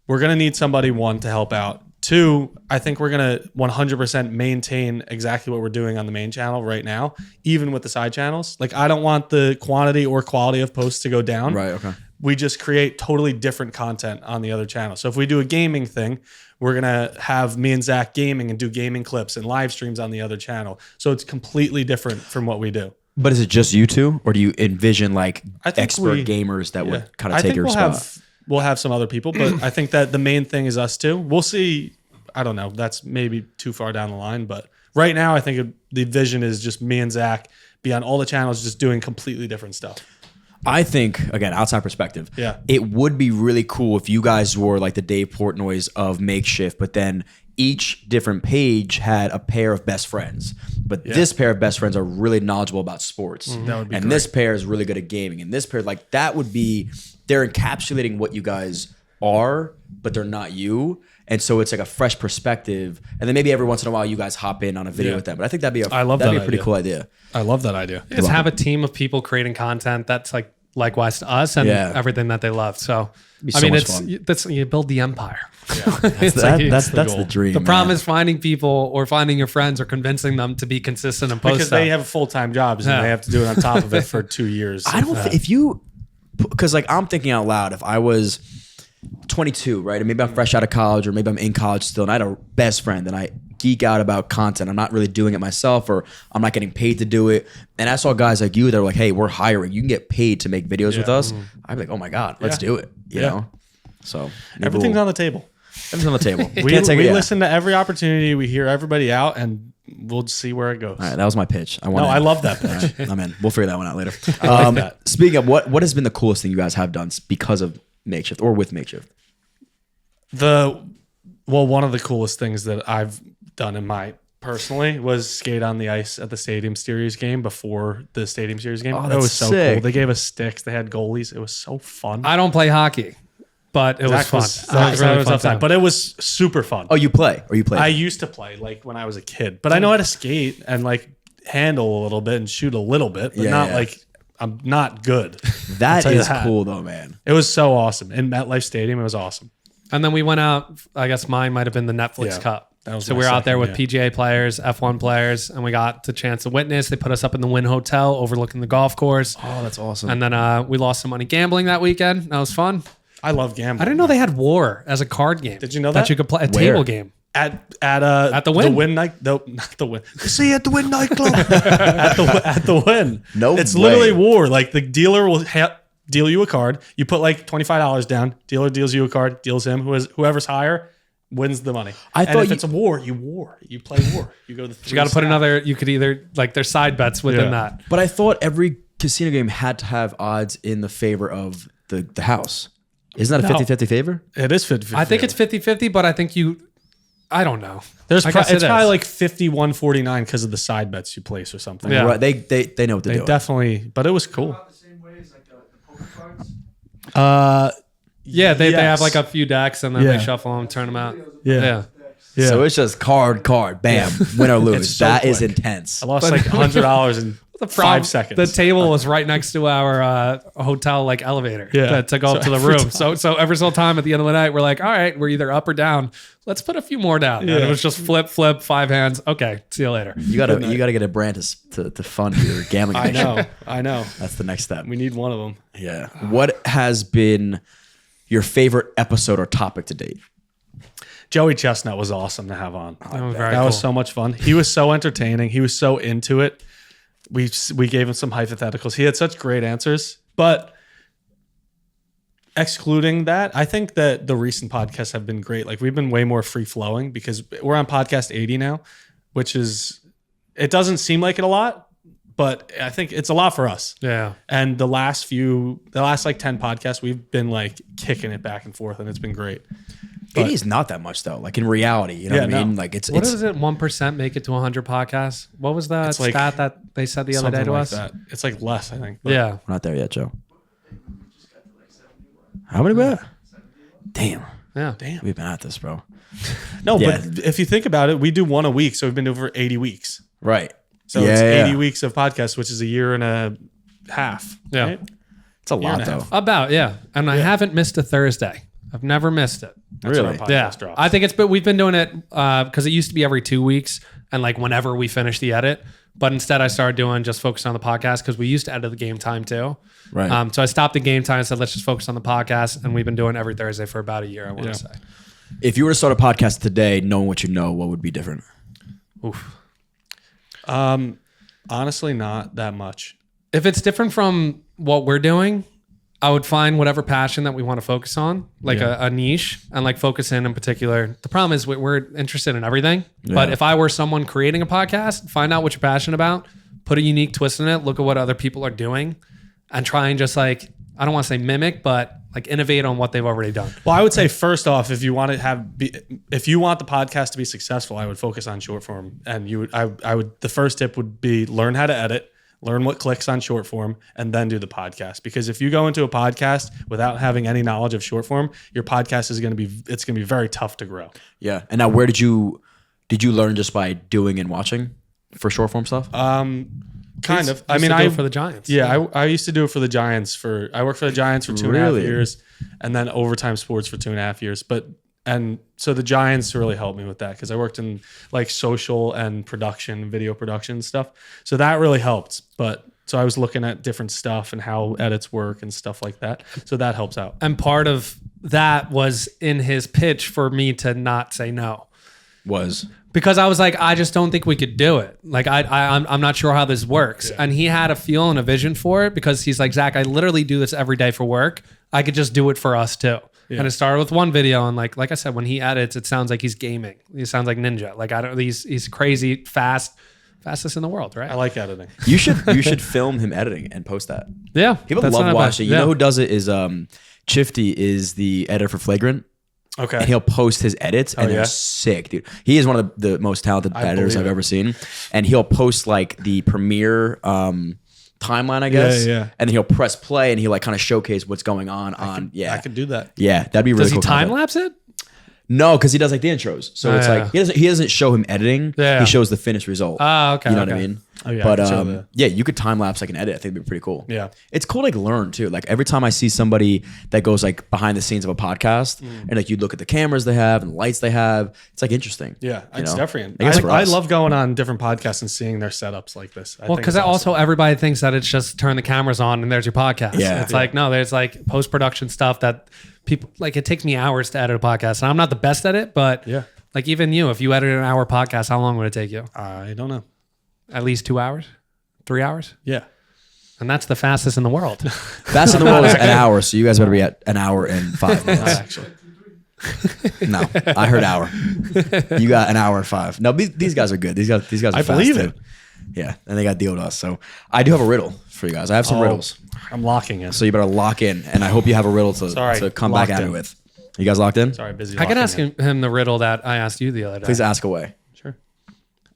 we're going to need somebody, 1, to help out. 2, I think we're going to 100% maintain exactly what we're doing on the main channel right now, even with the side channels. Like, I don't want the quantity or quality of posts to go down. Right, okay. We just create totally different content on the other channel. So if we do a gaming thing, we're going to have me and Zach gaming and do gaming clips and live streams on the other channel. So it's completely different from what we do. But is it just you two, or do you envision like expert we- gamers that would kind of take your spot? We'll have some other people, but I think that the main thing is us two. We'll see. I don't know. That's maybe too far down the line, but right now I think the vision is just me and Zach be on all the channels, just doing completely different stuff. I think, again, outside perspective, it would be really cool if you guys were like the Dave Portnoy's of Makeshift, but then each different page had a pair of best friends. But this pair of best friends are really knowledgeable about sports. That would be and great. this pair is really good at gaming. And this pair, like, that would be, they're encapsulating what you guys are, but they're not you. And so it's like a fresh perspective. And then maybe every once in a while you guys hop in on a video with them. But I think that'd be a pretty cool idea. I love that idea. Just have a team of people creating content that's like likewise to us and everything that they love. So, so much fun. That's you build the empire. Yeah. That's the dream. The problem is finding people or finding your friends or convincing them to be consistent and post because stuff. they have full-time jobs and they have to do it on top of it for 2 years. I don't if you, because like I'm thinking out loud, if I was 22, right, and maybe I'm fresh out of college or maybe I'm in college still and I had a best friend and I geek out about content, I'm not really doing it myself or I'm not getting paid to do it, and I saw guys like you that were like, hey, we're hiring, you can get paid to make videos with us, I'd be like, oh my god, let's do it, you know. So everything's on the table. Everything's on the table. We listen to every opportunity, we hear everybody out, and we'll see where it goes. All right, that was my pitch. I love that pitch. Right, I'm in. We'll figure that one out later. Like that. Speaking of, what has been the coolest thing you guys have done because of Makeshift or with Makeshift? One of the coolest things that I've done in my personally was skate on the ice at the Stadium Series game before the Stadium Series game. Oh, that was so sick. cool. They gave us sticks. They had goalies. It was so fun. I don't play hockey, but it was fun. That was really fun time. But it was super fun. Oh, you play? Or you play? I used to play like when I was a kid, but I know how to skate and like handle a little bit and shoot a little bit, but not like I'm not good. That is cool though, man. It was so awesome. In MetLife Stadium, it was awesome. And then we went out, I guess mine might have been the Netflix Cup. So we were out there with PGA players, F1 players, and we got the chance to witness. They put us up in the Wynn Hotel overlooking the golf course. Oh, that's awesome. And then we lost some money gambling that weekend. That was fun. I love gambling. I didn't know they had War as a card game. Did you know that? You could play a table game. At the Wynn. The Wynn night, no, not the Wynn. See at the Wynn nightclub. at the Wynn. No, it's literally War. Like the dealer will deal you a card. You put like $25 down. Dealer deals you a card. Deals him. Whoever's higher wins the money. If it's a war, you play War. You go to the. You got to put another. You could either like there's side bets within that. But I thought every casino game had to have odds in the favor of the house. Isn't that a 50-50 favor? It is 50-50. I think it's 50-50, but I think I don't know. It's probably like 51-49 because of the side bets you place or something. Yeah, right. They know what they're doing. Definitely, but it was cool. The same way as like the poker cards. Yeah, they have like a few decks and then they shuffle them, turn them out. Yeah. So it's just card, bam, win or lose. so That is quick. intense. I lost like $100 in 5 seconds. The table was right next to our hotel like elevator to go up to the room. So every single time at the end of the night, we're like, all right, we're either up or down. Let's put a few more down. Yeah. And it was just flip, 5 hands. Okay, see you later. You gotta get a brand to fund your gambling. I know. That's the next step. We need one of them. Yeah. What has been your favorite episode or topic to date? Joey Chestnut was awesome to have on. That was so much fun. He was so entertaining. He was so into it. We gave him some hypotheticals. He had such great answers. But excluding that, I think that the recent podcasts have been great. Like we've been way more free flowing because we're on podcast 80 now, which is, it doesn't seem like it a lot, but I think it's a lot for us. Yeah. And the last like 10 podcasts, we've been like kicking it back and forth and it's been great. 80 is not that much though. Like in reality, you know what I mean? Like what is it? 1% make it to 100 podcasts. What was the stat that they said the other day to us? That. It's like less, I think. Yeah. We're not there yet, Joe. How many we at? Damn. Yeah. We've been at this, bro. No, but if you think about it, we do one a week. So we've been over 80 weeks. Right. So it's 80 weeks of podcasts, which is a year and a half. Yeah. Right? It's a lot though. About, And I haven't missed a Thursday. I've never missed it. That's when our podcast drops. I think we've been doing it because it used to be every 2 weeks and like whenever we finish the edit. But instead I started doing just focus on the podcast because we used to edit the game time too. Right. So I stopped the game time and said, let's just focus on the podcast. And we've been doing every Thursday for about a year, I want to say. If you were to start a podcast today, knowing what you know, what would be different? Oof. Honestly, not that much. If it's different from what we're doing, I would find whatever passion that we want to focus on, like a niche, and like focus in particular. The problem is we're interested in everything. Yeah. But if I were someone creating a podcast, find out what you're passionate about, put a unique twist in it, look at what other people are doing, and try and just like, I don't want to say mimic, but like innovate on what they've already done. Well, I would say first off, if you want to if you want the podcast to be successful, I would focus on short form, and I would. The first tip would be learn how to edit, learn what clicks on short form, and then do the podcast. Because if you go into a podcast without having any knowledge of short form, your podcast is going to be very tough to grow. Yeah. And now, where did you learn just by doing and watching for short form stuff? Kind of. I Used mean, to do I it for the Giants. Yeah, I used to do it for the Giants. I worked for the Giants for 2.5 Really? years, and then Overtime Sports for 2.5 years. And so the Giants really helped me with that because I worked in like social and production, video production stuff. So that really helped. So I was looking at different stuff and how edits work and stuff like that. So that helps out. And part of that was in his pitch for me to not say no. Because I was like, I just don't think we could do it. Like, I'm not sure how this works. Yeah. And he had a feel and a vision for it because he's like, Zach, I literally do this every day for work. I could just do it for us too. Yeah. And it started with one video. And like I said, when he edits, it sounds like he's gaming. He sounds like ninja. Like he's crazy, fastest in the world, right? I like editing. You should film him editing and post that. Yeah. People love watching. You know who does it is Chifty is the editor for Flagrant. Okay. And he'll post his edits and they're sick, dude. He is one of the most talented editors I've ever seen. And he'll post like the premiere timeline, I guess. Yeah. And then he'll press play and he'll like kind of showcase what's going on. I could do that. Yeah, that'd be really cool. Does he time lapse it? No, because he does like the intros. So it's like he doesn't show him editing. Yeah. He shows the finished result. Oh, okay. You know what I mean? Oh, yeah, But yeah, you could time lapse like an edit. I think it'd be pretty cool. Yeah. It's cool to like learn too. Like every time I see somebody that goes like behind the scenes of a podcast and like you look at the cameras they have and the lights they have, it's like interesting. Yeah, you it's know? definitely. I guess for I us. love going on different podcasts and seeing their setups like this. Well, because also everybody thinks that it's just turn the cameras on and there's your podcast. Yeah. It's like, no, there's like post-production stuff that people like. It takes me hours to edit a podcast and I'm not the best at it, but Yeah. like even you, if you edit an hour podcast, how long would it take you? I don't know. At least 2 hours? 3 hours? Yeah. And that's the fastest in the world. Fast in the world is an hour, so you guys better be at an hour and 5 minutes. Actually. No, I heard hour. You got an hour and 5. No, these guys are good. These guys are I fast believe too. it. Yeah, and they got deal with us. So I do have a riddle for you guys. I have some riddles. I'm locking in. So you better lock in, and I hope you have a riddle to come back at me with. You guys locked in? Sorry, busy. I can locking ask in. him the riddle that I asked you the other day. Please ask away. Sure.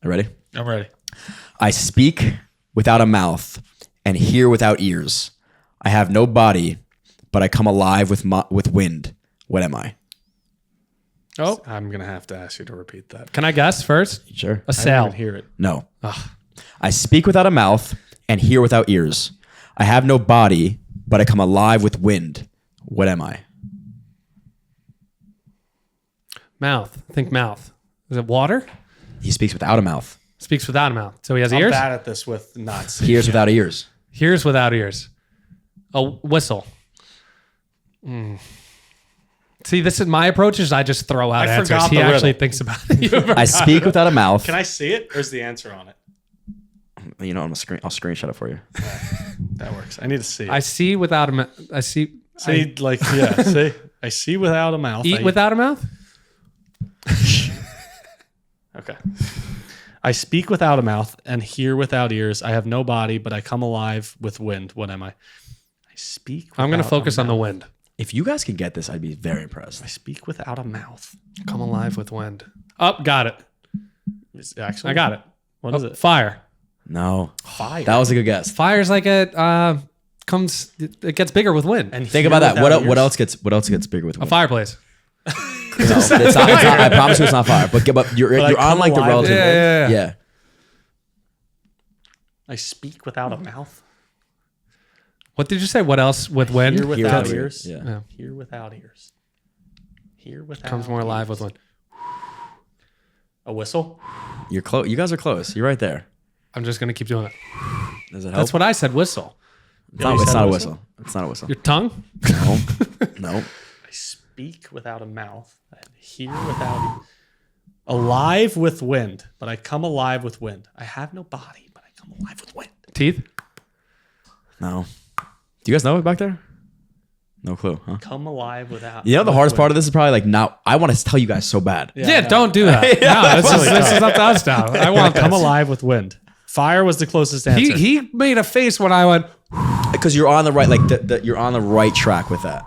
You ready? I'm ready. I speak without a mouth and hear without ears. I have no body, but I come alive with wind. What am I? Oh, I'm gonna have to ask you to repeat that. can I guess first? Sure. A I didn't sail. even hear it. No. I speak without a mouth and hear without ears. I have no body, but I come alive with wind. What am I? Mouth. Think mouth. Is it water? He speaks without a mouth. Speaks without a mouth. So he has I'm ears? bad at this with not seeing. Hears without ears. Hears without ears. A whistle. See, this is my approach is I just throw out I answers. forgot He the actually riddle. thinks about it. I speak without a mouth. Can I see it, or is the answer on it? You know, I'll screenshot it for you. That works. I need to see it. I see without a mouth. I see. see, like, yeah. See, I see without a mouth. Eat I without a mouth? Okay. I speak without a mouth and hear without ears. I have no body, but I come alive with wind. What am I? I speak. I'm going to without focus a on the mouth. wind. If you guys can get this, I'd be very impressed. I speak without a mouth. Come alive with wind. Oh, got it. Is it actually, I got it. What is it? Fire. No. Fire. That was a good guess. Fire's like it gets bigger with wind. And Think hear about that. without What ears? else gets bigger with A wind? fireplace. No, it's not, I promise you it's not fire. But you're I on come like the alive. relative. Yeah. I speak without a mouth. What did you say? What else with wind? Hear without without ears. ears. Yeah. Hear without ears. Hear without Comes more alive with ears. wind. A whistle. You're close. You guys are close. You're right there. I'm just going to keep doing it. Does it help? That's what I said, whistle. It's not, you it's said not a whistle? whistle. It's not a whistle. Your tongue? No. No. I speak without a mouth. I hear without alive with wind, but I come alive with wind. I have no body, but I come alive with wind. Teeth? No. Do you guys know it back there? No clue, huh? Come alive without. You know the hardest part of this is probably like not. I want to tell you guys so bad. Yeah, don't do that. No, this is up to us now. I want Come this. alive with wind. Fire was the closest answer. He made a face when I went, because you're on the right, like you're on the right track with that.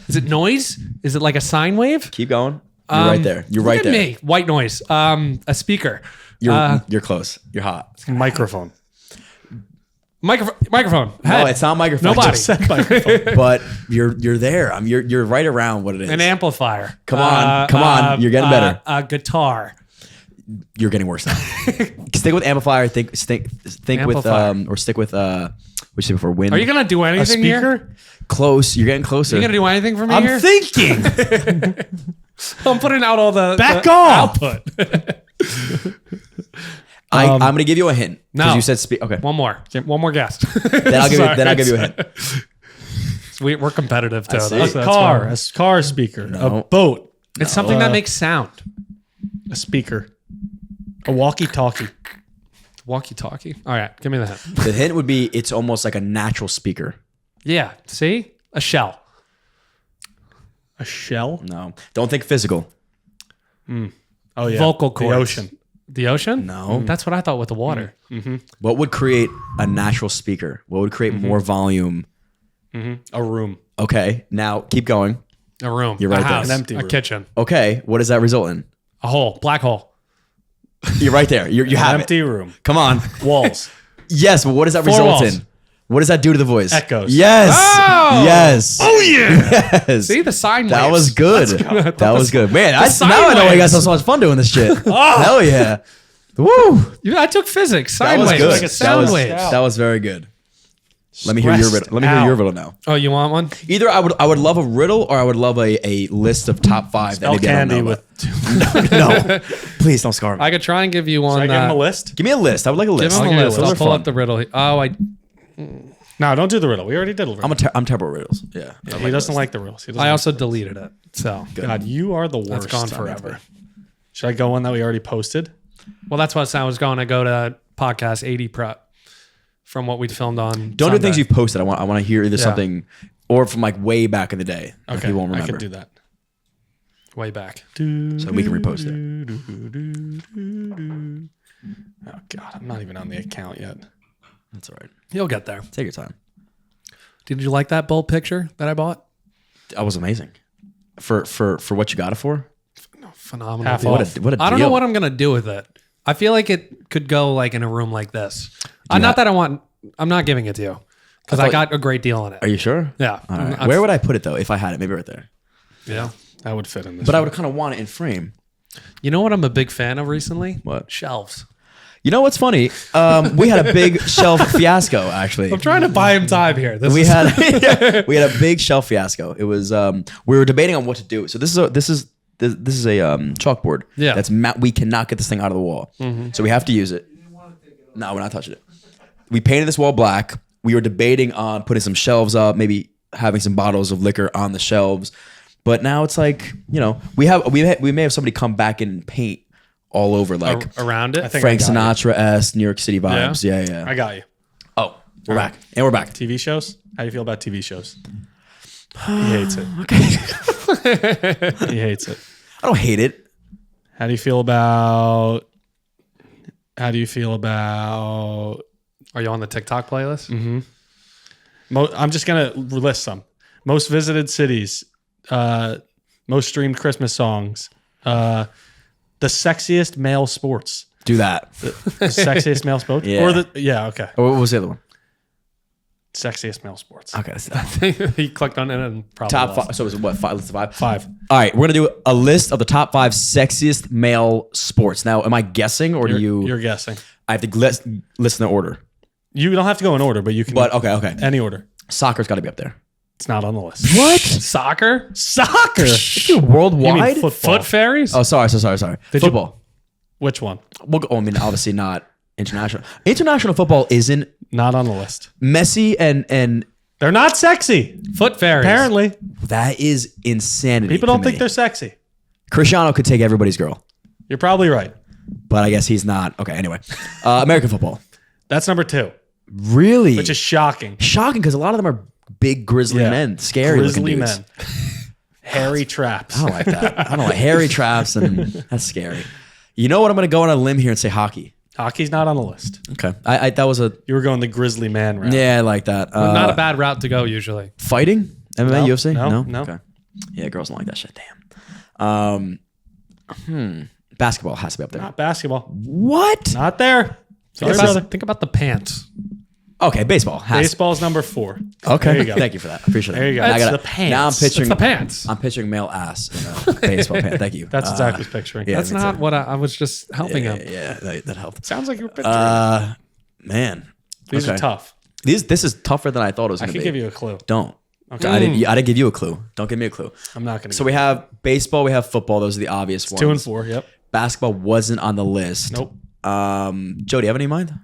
Is it noise? Is it like a sine wave? Keep going. You're right there. You're right Look at there. me. White noise. A speaker. You're close. You're hot. Microphone. Microphone. No, Head. it's not microphone. Nobody. Just said microphone. But you're there. You're right around what it is. An amplifier. Come on. You're getting better. A guitar. You're getting worse now. Stick with amplifier. Think Amplifier. with or stick with which thing before wind. Are you gonna do anything here? Close. You're getting closer. Are you gonna do anything for me I'm here? thinking. I'm putting out all the Back the off. output. I'm gonna give you a hint. No. Because you said speak. Okay. One more guess. Then I'll give you a hint. We're competitive too. see. That's Car. fine. A car speaker. No. A boat. It's something that makes sound. A speaker. A walkie-talkie. Walkie-talkie. All right, give me the hint. The hint would be it's almost like a natural speaker. Yeah. See, a shell. A shell. No. Don't think physical. Oh yeah. Vocal The cords. ocean. The ocean? No. That's what I thought with the water. What would create a natural speaker? What would create more volume? A room. Okay. Now keep going. A room. You're right a there. house. An empty a room. kitchen. Okay. What does that result in? A hole. Black hole. You're right there. You An have empty it. room. Come on. Walls. Yes, but what does that Four result walls. in? What does that do to the voice? Echoes. Yes. Oh! Yes. Oh yeah. Yes. See the sine That waves. was good. That was good. Man, now sine I know I got waves. so much fun doing this shit. Hell yeah. Woo. Yeah, I took physics. That Sine was waves. good. Like a That sound was, wave. that was very good. Let me hear your riddle. Let me hear your riddle now. Oh, you want one? Either I would love a riddle or I would love a list of top 5 that Spell maybe I don't candy know with. about. No. Please don't scar me. I could try and give you one. Should I give him a list? Give me a list. I would like a Give list. him I'll a give you a list. list. I'll Those are pull fun. up the riddle. Oh, No, don't do the riddle. We already did a riddle. I'm terrible at riddles. Yeah. He doesn't like the riddles. He doesn't I like also deleted it. So God, you are the worst. that's gone forever. Should I go one that we already posted? Well, that's what I was going to go to podcast 80 prep from what we filmed on. Don't do things Sunday. you've posted. I want to hear either Yeah. something or from like way back in the day. That Okay, people won't I remember. can do that. way back. So we can repost it. Oh God, I'm not even on the account yet. That's all right. You'll get there. Take your time. Did you like that bold picture that I bought? That was amazing. For what you got it for? Phenomenal. Half deal. off. What a I don't know deal. what I'm gonna do with it. I feel like it could go like in a room like this. you Not have- that I want. I'm not giving it to you because I got a great deal on it. Are you sure? Yeah. All right. I'm- Where would I put it though? If I had it, maybe right there. Yeah. That would fit in this. But I would kind of want it in frame. You know what I'm a big fan of recently? What? Shelves. You know what's funny? We had a big shelf fiasco actually. I'm trying to buy him time here. This We is- had we had a big shelf fiasco. It was we were debating on what to do. So this is a chalkboard. Yeah. That's we cannot get this thing out of the wall. So we have to use it. No, we're not touching it. We painted this wall black. We were debating on putting some shelves up, maybe having some bottles of liquor on the shelves. But now it's like, you know, we may have somebody come back and paint all over like around it. I think Frank I got Sinatra-esque New York City vibes. Yeah, yeah. I got you. Oh, we're back. And we're back. TV shows? How do you feel about TV shows? He hates it. He hates it. I don't hate it. How do you feel about? Are you on the TikTok playlist? I'm just gonna list some. Most visited cities, most streamed Christmas songs, the sexiest male sports, Do that. the sexiest male sports, Yeah. or okay, Or what was the other one? sexiest male sports. Okay. That's that. He clicked on it and probably Top lost. 5. So is it what? 5? List of 5? 5. All right. We're going to do a list of the top 5 sexiest male sports. Now, am I guessing or do you? You're guessing. I have to list in the order. You don't have to go in order, but you can. But okay. Any order. Soccer's got to be up there. It's not on the list. What? Soccer? Soccer. Worldwide? football? Foot fairies? Oh, sorry. Football. Which one? We'll go, I mean, obviously not international. International football isn't Not on the list. Messi and They're not sexy. Foot fairies. Apparently, that is insanity. people to don't me. think they're sexy. Cristiano could take everybody's girl, You're probably right. but I guess he's not. Okay. Anyway, American football. That's number 2, Really? which is shocking. shocking because a lot of them are big grizzly Yeah. men, scary Grizzly looking dudes. men. Hairy traps. I don't like that. I don't like hairy traps, and that's scary. You know what? I'm going to go on a limb here and say hockey. Hockey's not on the list. Okay. I that was a You were going the Grizzly Man route. yeah, I like that. Not a bad route to go usually. Fighting? MMA, No, UFC? no. Okay. Yeah, girls don't like that shit. Damn. Basketball has to be up there. Not basketball. What? Not there. Sorry, brother. Think about the pants. Okay, baseball. Baseball's number 4. Okay. There you go. Thank you for that. Appreciate it. There you go. Now I It's gotta- the pants. Now I'm It's picturing the pants. I'm picturing male ass in a baseball pant. Thank you. That's what Zach was picturing. yeah. That's me not too. what I was just helping him. Yeah, that helped. Sounds like you're picturing. Man. These okay. are tough. This is tougher than I thought it was I going to can be. give you a clue. Don't. Okay. I didn't give you a clue. Don't give me a clue. I'm not going to. So we have baseball, we have football. Those are the obvious ones. 2 and 4. Yep. Basketball wasn't on the list. Nope. Joe, do you have any in mind?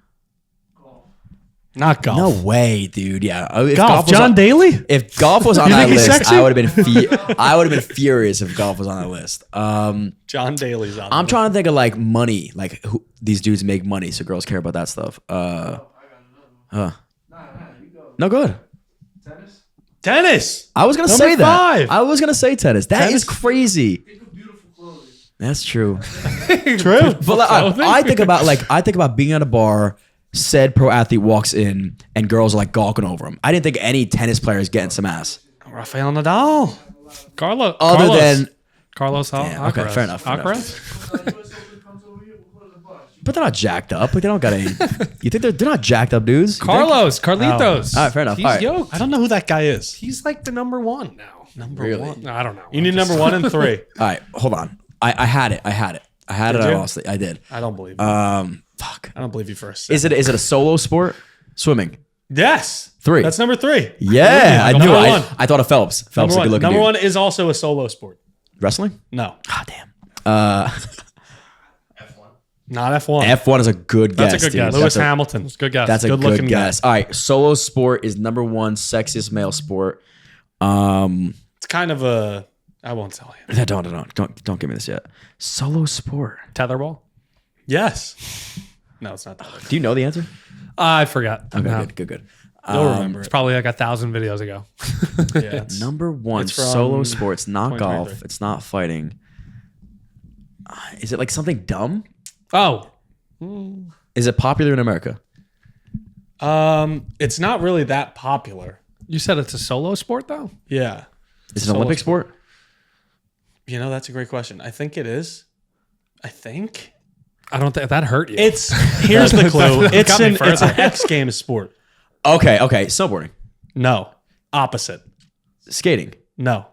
Not golf. No way, dude. Yeah. If Golf. was John on- Daly? If golf was on You that think he's list, sexy? I would have been furious if golf was on that list. John Daly's on. I'm trying to think of like money, like who these dudes make money, so girls care about that stuff. Nah, you go. No good. Tennis? Tennis. I was gonna Number say that. 5. I was gonna say tennis. That is Tennis? crazy. Think of beautiful clothing. That's true. True. But like, I think about being at a bar. Said pro athlete walks in and girls are like gawking over him. I didn't think any tennis player is getting some ass. Rafael Nadal. Carlos. Than, Carlos. Yeah, okay, fair enough, fair enough. Alcaraz? Like, US Open comes over here, we'll go to the bus. but they're not jacked up. Like they don't got any. You think they're not jacked up dudes? You think? Carlitos. All right, fair enough. He's All right. yoked. I don't know who that guy is. He's like the number 1 now. Number 1. No, I don't know. You need number 1 and 3. All right, hold on. I had it. Did you? Honestly, I did. I don't believe you. Fuck. I don't believe you for a second. Is it a solo sport? Swimming. Yes. 3. That's number 3. Yeah, I Number knew it. 1. I thought of Phelps. Phelps Number is a 1. good looking Number dude. 1 is also a solo sport. Wrestling? No. Ah, damn. Not F1. F1 is a good guess. That's a good guess. Lewis That's a- Hamilton. It's a good guess. That's a good Good-looking guess. All right, solo sport is number 1 sexiest male sport. It's kind of a. I won't tell you. Don't give me this yet. Solo sport. tetherball. Yes. No, it's not that. Do you know the answer? I forgot. Okay, No. good. You'll remember It's it. probably like 1,000 videos ago. Yeah, it's- Number 1 It's from solo sports, not 2023. golf. It's not fighting. Is it like something dumb? Oh, Is it popular in America? It's not really that popular. you said it's a solo sport though? Yeah. Is it an Olympic sport? You know, that's a great question. I think it is. I think I don't think that hurt you. it's. Here's the clue. That It's got me an further. X Games sport. Okay. Snowboarding, No. Opposite. skating, No.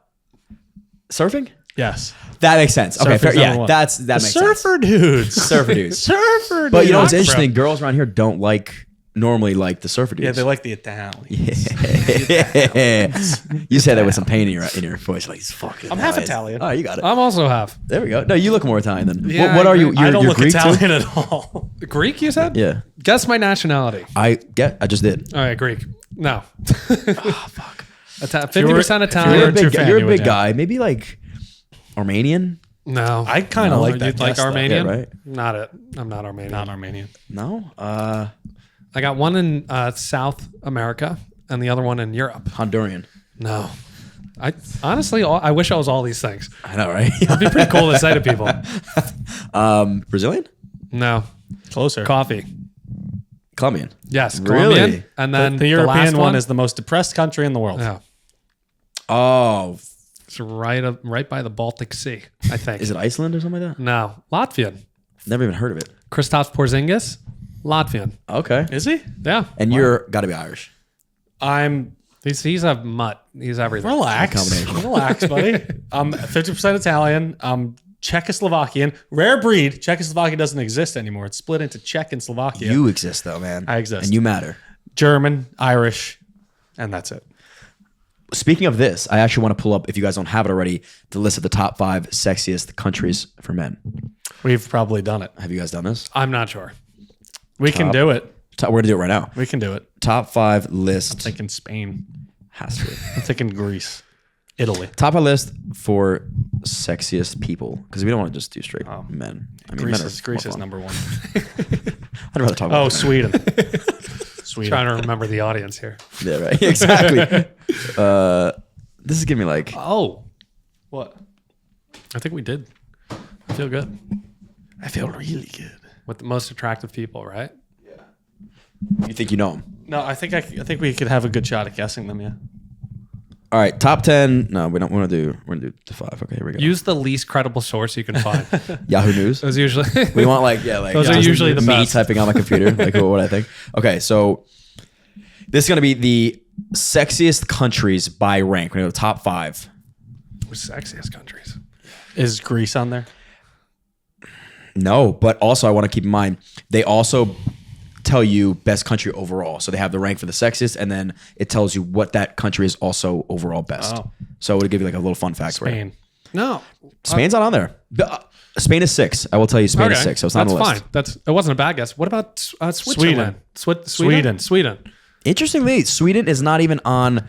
surfing. Yes. That makes sense. Okay, Surfing's fair. number Yeah, one. that makes sense. Surfer dudes. Surfer dudes. Surfer dudes. But you know what's Bro. interesting? Girls around here don't normally like the surfer dudes. Yeah, they like the Italian. Yeah. You say that with some pain in your voice, like fucking. I'm half Italian. Italian. Oh, you got it. I'm also half There we go. No, you look more Italian than. Yeah, what I are you? agree. I don't You're look Greek too? Italian at all. Greek. You said? Yeah. Guess my nationality. I just did. All right, Greek. No. Fuck. 50% You're a Italian. true fan, You're a you big would, guy. Maybe like Armenian. No. I kind of No, like that. you'd like guess, though. Armenian? Yeah, right. Not it. I'm not Armenian. Not Armenian. No. I got one in South America and the other one in Europe. Honduran. No. I honestly, I wish I was all these things. I know, right? It'd be pretty cool to say to people. Brazilian. No. Closer. Coffee. Colombian. Yes. Really? Colombian. And then The European last one is the most depressed country in the world. Yeah. Oh, It's right by the Baltic Sea, I think. is it Iceland or something like that? No. Latvian. Never even heard of it. Kristaps Porzingis. Latvian. Okay. Is he? Yeah. And you're got to be Irish. I'm He's a mutt. He's everything. relax. Combination. Relax, buddy. I'm 50% Italian. I'm Czechoslovakian. Rare breed. Czechoslovakia doesn't exist anymore. It's split into Czech and Slovakia. You exist though, man. I exist. and you matter. German, Irish, and that's it. Speaking of this, I actually want to pull up, if you guys don't have it already, the list of the top 5 sexiest countries for men. We've probably done it. Have you guys done this? I'm not sure. We can do it. We're gonna do it right now. We can do it. Top 5 list I'm thinking Spain. has to be. I'm thinking Greece. Italy. Top 5 list for sexiest people, because we don't want to just do straight men. I mean, Greece men are is, Greece more is fun. number 1. I'd rather talk about Oh, men. Sweden. Sweden. Trying to remember the audience here. Yeah, right. Exactly. This is giving me like Oh, What? I think we did. I feel good. I feel really good. with the most attractive people, right? You think you know them? No, I think we could have a good shot at guessing them. Yeah. All right, top 10. No, we don't want to do. We're gonna do the 5. Okay, here we go. Use the least credible source you can find. Yahoo News. Those usually We want like those are usually the me best. typing on my computer. Like what I think. Okay, so this is gonna be the sexiest countries by rank. We're gonna go top 5. Sexiest countries. Is Greece on there? No, but also I want to keep in mind they also tell you best country overall. So they have the rank for the sexiest, and then it tells you what that country is also overall best. Oh. So it'll give you like a little fun fact for you. Spain. No, Spain's not on there. Spain is 6. I will tell you, Spain is 6. So it's not that's on the list. fine. It wasn't a bad guess. What about Switzerland? Sweden. Sweden. Interestingly, Sweden is not even on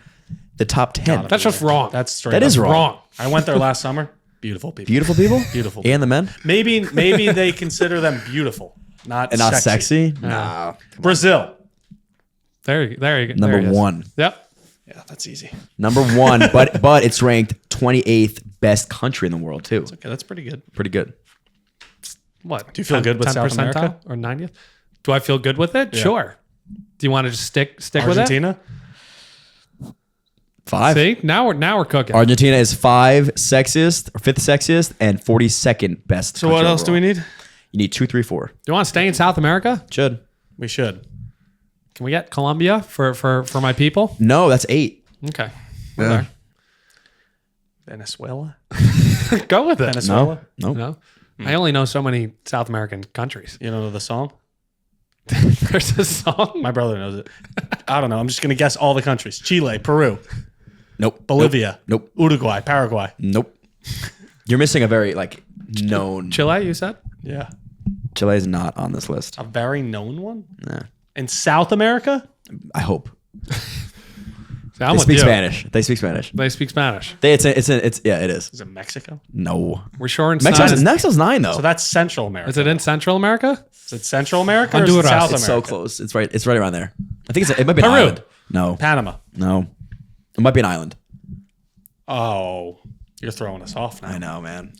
the top 10. That's just wrong. That's straight. That up is wrong. I went there last summer. Beautiful people. Beautiful people? Beautiful. And the men? Maybe they consider them beautiful, not And not sexy? No. Brazil. There you go. Number There it is. 1. Yep. Yeah, that's easy. Number 1, but it's ranked 28th best country in the world too. Okay, that's pretty good. Pretty good. What? Do you feel good with South 10% America? or 90th? Do I feel good with it? Yeah. Sure. Do you want to just stick with it? Argentina. 5. See, now we're cooking. Argentina is 5 sexiest, or 5th sexiest, and 42nd best. So what else do we need? You need 2, 3, 4. Do you want to stay in South America? Should. We should. Can we get Colombia for my people? No, that's 8. Okay. Yeah. Venezuela. Go with it. Venezuela. No. No. I only know so many South American countries. You don't know the song? There's a song. My brother knows it. I don't know. I'm just gonna guess all the countries: Chile, Peru, Nope. Bolivia, Nope. Uruguay, Paraguay. Nope. You're missing a very known. Chile, you said? Yeah, Chile is not on this list. a very known one. Nah. In South America, I hope. See, I'm They with speak you. Spanish. They speak Spanish. They speak Spanish. It's yeah, it is. is it Mexico? No. We're sure in Mexico's 9 though. So that's Central America. Is it in Central America? Is it Central America or is it Honduras. South It's America? so close. It's right around there. I think it might be an Peru. island. No. Panama. No. It might be an island. Oh, you're throwing us off now. I know, man.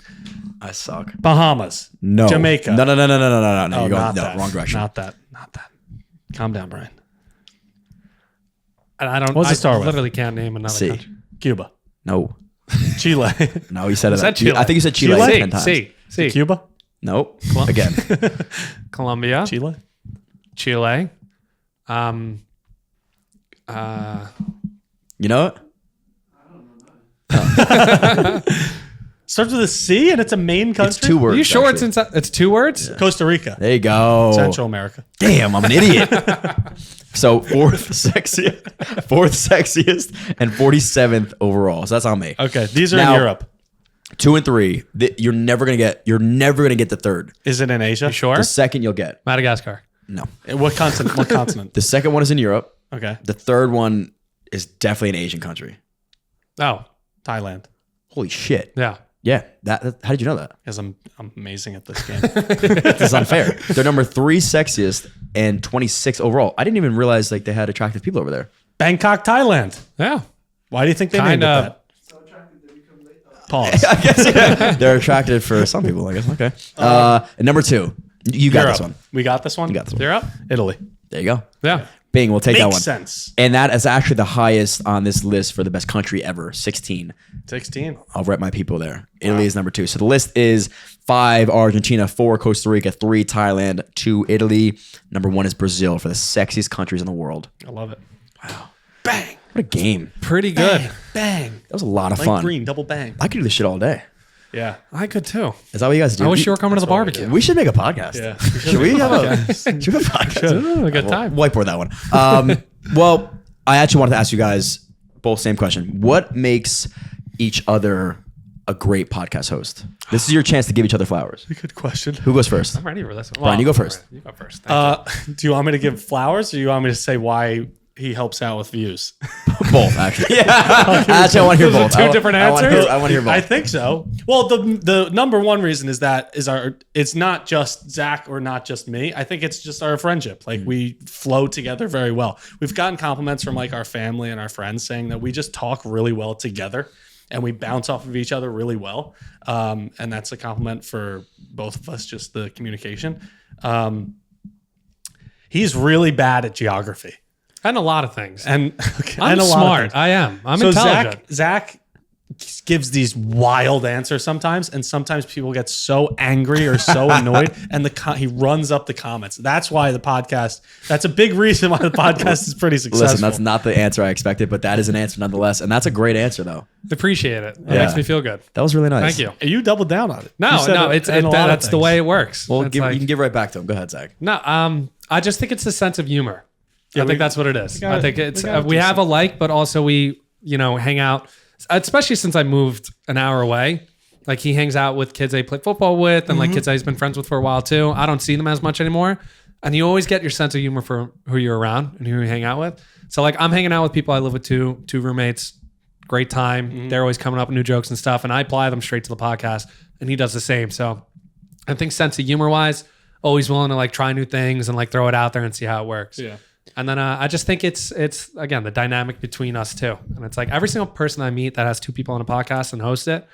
I suck. Bahamas. No. Jamaica. No. Oh, You're going not no, that. wrong direction. Not that. Calm down, Brian. I don't. What's I it start with? literally can't name another C. country. Cuba. No. Chile. No, you said it. said Chile. I think you said Chile, Chile? 10 times. C. Cuba. Nope. Again. Colombia. Chile. Chile. You know it? Starts with a C and it's a main country. It's 2 words. Are you sure actually. it's 2 words? Costa Rica. There you go. Central America. Damn, I'm an idiot. So fourth sexiest, and 47th overall. So that's on me. Okay, these are Now- in Europe. 2 and 3. You're never gonna get the third. Is it in Asia? You sure? The second you'll get. Madagascar. No. What continent? What continent? The second one is in Europe. Okay, The third one is definitely an Asian country. Oh, Thailand. Holy shit. yeah. Yeah. That how did you know that? Because I'm amazing at this game. This is unfair. They're number 3 sexiest and 26 overall. I didn't even realize like they had attractive people over there. Bangkok, Thailand. Yeah. Why do you think they named it Kinda. that? Pause. I guess yeah. They're attractive for some people, I guess. Okay. And number 2. You got Europe. this one. We got this one. You got this one. You're up? Italy. There you go. Yeah. Bing, we'll take that Makes one. sense. And that is actually the highest on this list for the best country ever, 16. 16. I'll rep my people there. Italy is number 2. So the list is 5 Argentina, 4 Costa Rica, 3 Thailand, 2 Italy. Number 1 is Brazil for the sexiest countries in the world. I love it. Bang. What a game. Pretty good. Bang. That was a lot of Like fun. green, double bang. I could do this shit all day. Yeah. I could too. Is that what you guys do? I wish you were coming to the what we barbecue. We should make a podcast. Yeah. Should we have a podcast? Ooh, a good time. Whiteboard that one. Well, I actually wanted to ask you guys both same question. What makes each other a great podcast host? This is your chance to give each other flowers. Good question. Who goes first? I'm ready for this one. Brian, you go first. You go first. Thank you. Do you want me to give flowers or do you want me to say why he helps out with views? Both, actually. Yeah. Actually, I want to hear Those both. are two different answers? I want to hear both. I think so. Well, the number one reason is that it's not just Zach or not just me. I think it's just our friendship. Like we flow together very well. We've gotten compliments from like our family and our friends saying that we just talk really well together and we bounce off of each other really well. And that's a compliment for both of us, just the communication. He's really bad at geography. And a lot of things. And I'm and a lot of smart. things. I am. I'm So intelligent. Zach gives these wild answers sometimes, and sometimes people get so angry or so annoyed, and he runs up the comments. That's why the podcast. That's a big reason why the podcast is pretty successful. Listen, that's not the answer I expected, but that is an answer nonetheless, and that's a great answer though. Appreciate it. It Yeah. makes me feel good. That was really nice. Thank you. You doubled down on it. You No, said no, that's the way it works. Well, It's you like- can give right back to him. Go ahead, Zach. No, I just think it's the sense of humor. Yeah, I think that's what it is. gotta- I think it's we gotta we do have a like, but also we hang out. Especially since I moved an hour away, like he hangs out with kids I play football with, and like kids that he's been friends with for a while too. I don't see them as much anymore, and you always get your sense of humor for who you're around and who you hang out with. So like I'm hanging out with people I live with two roommates. Great time. They're always coming up with new jokes and stuff, and I apply them straight to the podcast, and he does the same. So I think sense of humor wise, always willing to like try new things and like throw it out there and see how it works. Yeah. And then I just think it's again the dynamic between us two, and it's like every single person I meet that has two people on a podcast and host it,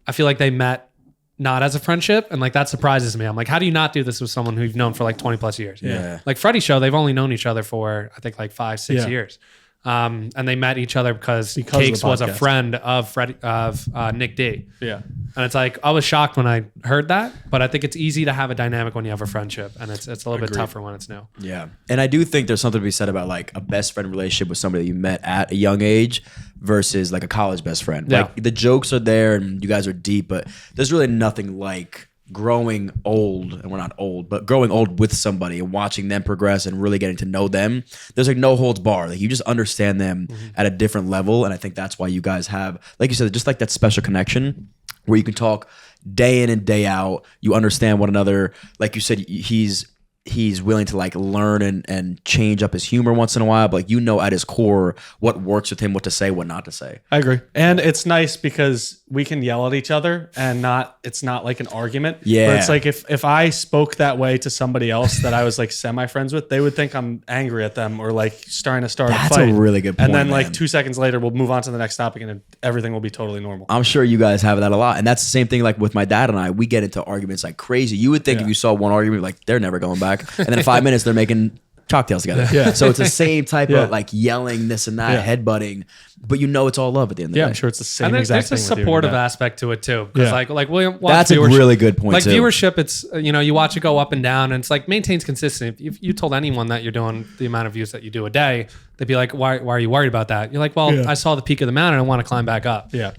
I feel like they met not as a friendship, and like that surprises me. I'm like, how do you not do this with someone who you've known for like 20 plus years? Yeah. Like Freddie's show, they've only known each other for I think like 5-6 Yeah. years, and they met each other because Because of the Cakes was a podcast. friend of Nick D. Yeah. And it's like I was shocked when I heard that, but I think it's easy to have a dynamic when you have a friendship, and it's a little bit tougher when it's new. Yeah. And I do think there's something to be said about like a best friend relationship with somebody that you met at a young age versus like a college best friend. Yeah. Like the jokes are there and you guys are deep, but there's really nothing like growing old, and we're not old, but growing old with somebody and watching them progress and really getting to know them. There's like no holds bar. Like you just understand them at a different level. And I think that's why you guys have, like you said, just like that special connection where you can talk day in and day out. You understand one another. Like you said, he's willing to like learn and change up his humor once in a while, but like at his core what works with him, what to say, what not to say. I agree. And it's nice because we can yell at each other and it's not like an argument. Yeah. But it's like if I spoke that way to somebody else that I was like semi-friends with, they would think I'm angry at them or like starting to start That's a fight. a really good point, And then man. like 2 seconds later, we'll move on to the next topic and everything will be totally normal. I'm sure you guys have that a lot. And that's the same thing like with my dad and I. We get into arguments like crazy. You would think if you saw one argument, like they're never going back. And then in 5 minutes, they're making cocktails together. Yeah. So it's the same type of like yelling, this and that, Yeah. headbutting. But it's all love at the end of the Yeah, day. I'm sure it's the same And exact there's a thing with you and your supportive dad. aspect to it too, because Yeah. like William, That's a really good point, Like too. viewership, it's you watch it go up and down, and it's like maintains consistency. If you told anyone that you're doing the amount of views that you do a day, they'd be like, "Why are you worried about that?" You're like, "Well, Yeah. I saw the peak of the mountain, and I want to climb back up." Yeah.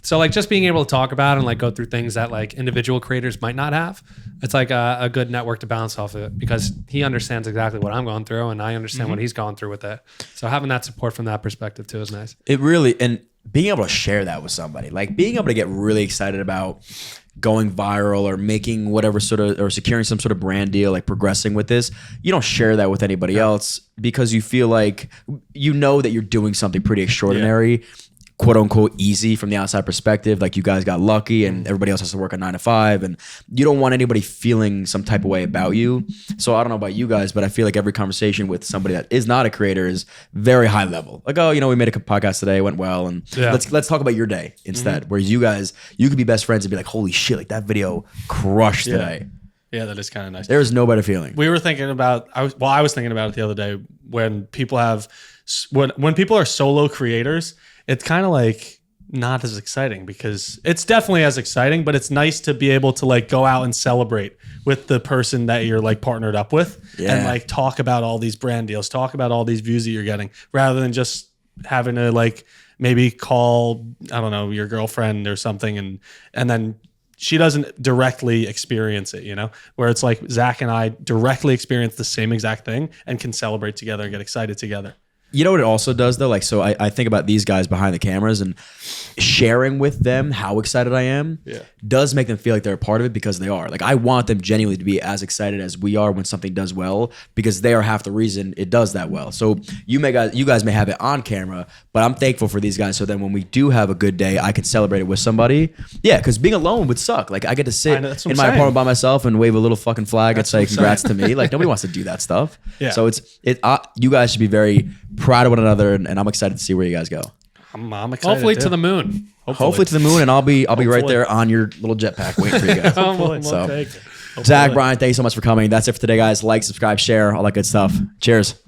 So like just being able to talk about and like go through things that like individual creators might not have, it's like a good network to bounce off of it, because he understands exactly what I'm going through, and I understand what he's going through with it. So having that support from that perspective too is nice. It really, and being able to share that with somebody, like being able to get really excited about going viral or making whatever sort of, or securing some sort of brand deal, like progressing with this, you don't share that with anybody else because you feel like, that you're doing something pretty extraordinary, quote unquote easy from the outside perspective. Like you guys got lucky and everybody else has to work a 9 to 5, and you don't want anybody feeling some type of way about you. So I don't know about you guys, but I feel like every conversation with somebody that is not a creator is very high level. Like, we made a podcast today, it went well, and let's talk about your day instead. Whereas you guys, you could be best friends and be like, holy shit, like that video crushed today. Yeah, that is kind of nice. There's no better feeling. We were thinking about, I was thinking about it the other day when people when people are solo creators, it's kind of like not as exciting, because it's definitely as exciting, but it's nice to be able to like go out and celebrate with the person that you're like partnered up with and like talk about all these brand deals, talk about all these views that you're getting, rather than just having to like maybe call, I don't know, your girlfriend or something and then she doesn't directly experience it, where it's like Zach and I directly experience the same exact thing and can celebrate together and get excited together. You know what it also does though? Like, so I think about these guys behind the cameras, and sharing with them how excited I am does make them feel like they're a part of it, because they are. Like, I want them genuinely to be as excited as we are when something does well, because they are half the reason it does that well. So you guys may have it on camera, but I'm thankful for these guys. So then when we do have a good day, I can celebrate it with somebody. Yeah, because being alone would suck. Like, I get to sit in my apartment by myself and wave a little fucking flag and say congrats to me. Like, nobody wants to do that stuff. Yeah. So you guys should be very proud of one another, and I'm excited to see where you guys go. I'm excited. Hopefully too. to the moon. Hopefully to the moon, and I'll be right there on your little jetpack waiting for you guys. We'll So- take it. Zach, Brian, thank you so much for coming. That's it for today, guys. Like, subscribe, share, all that good stuff. Cheers.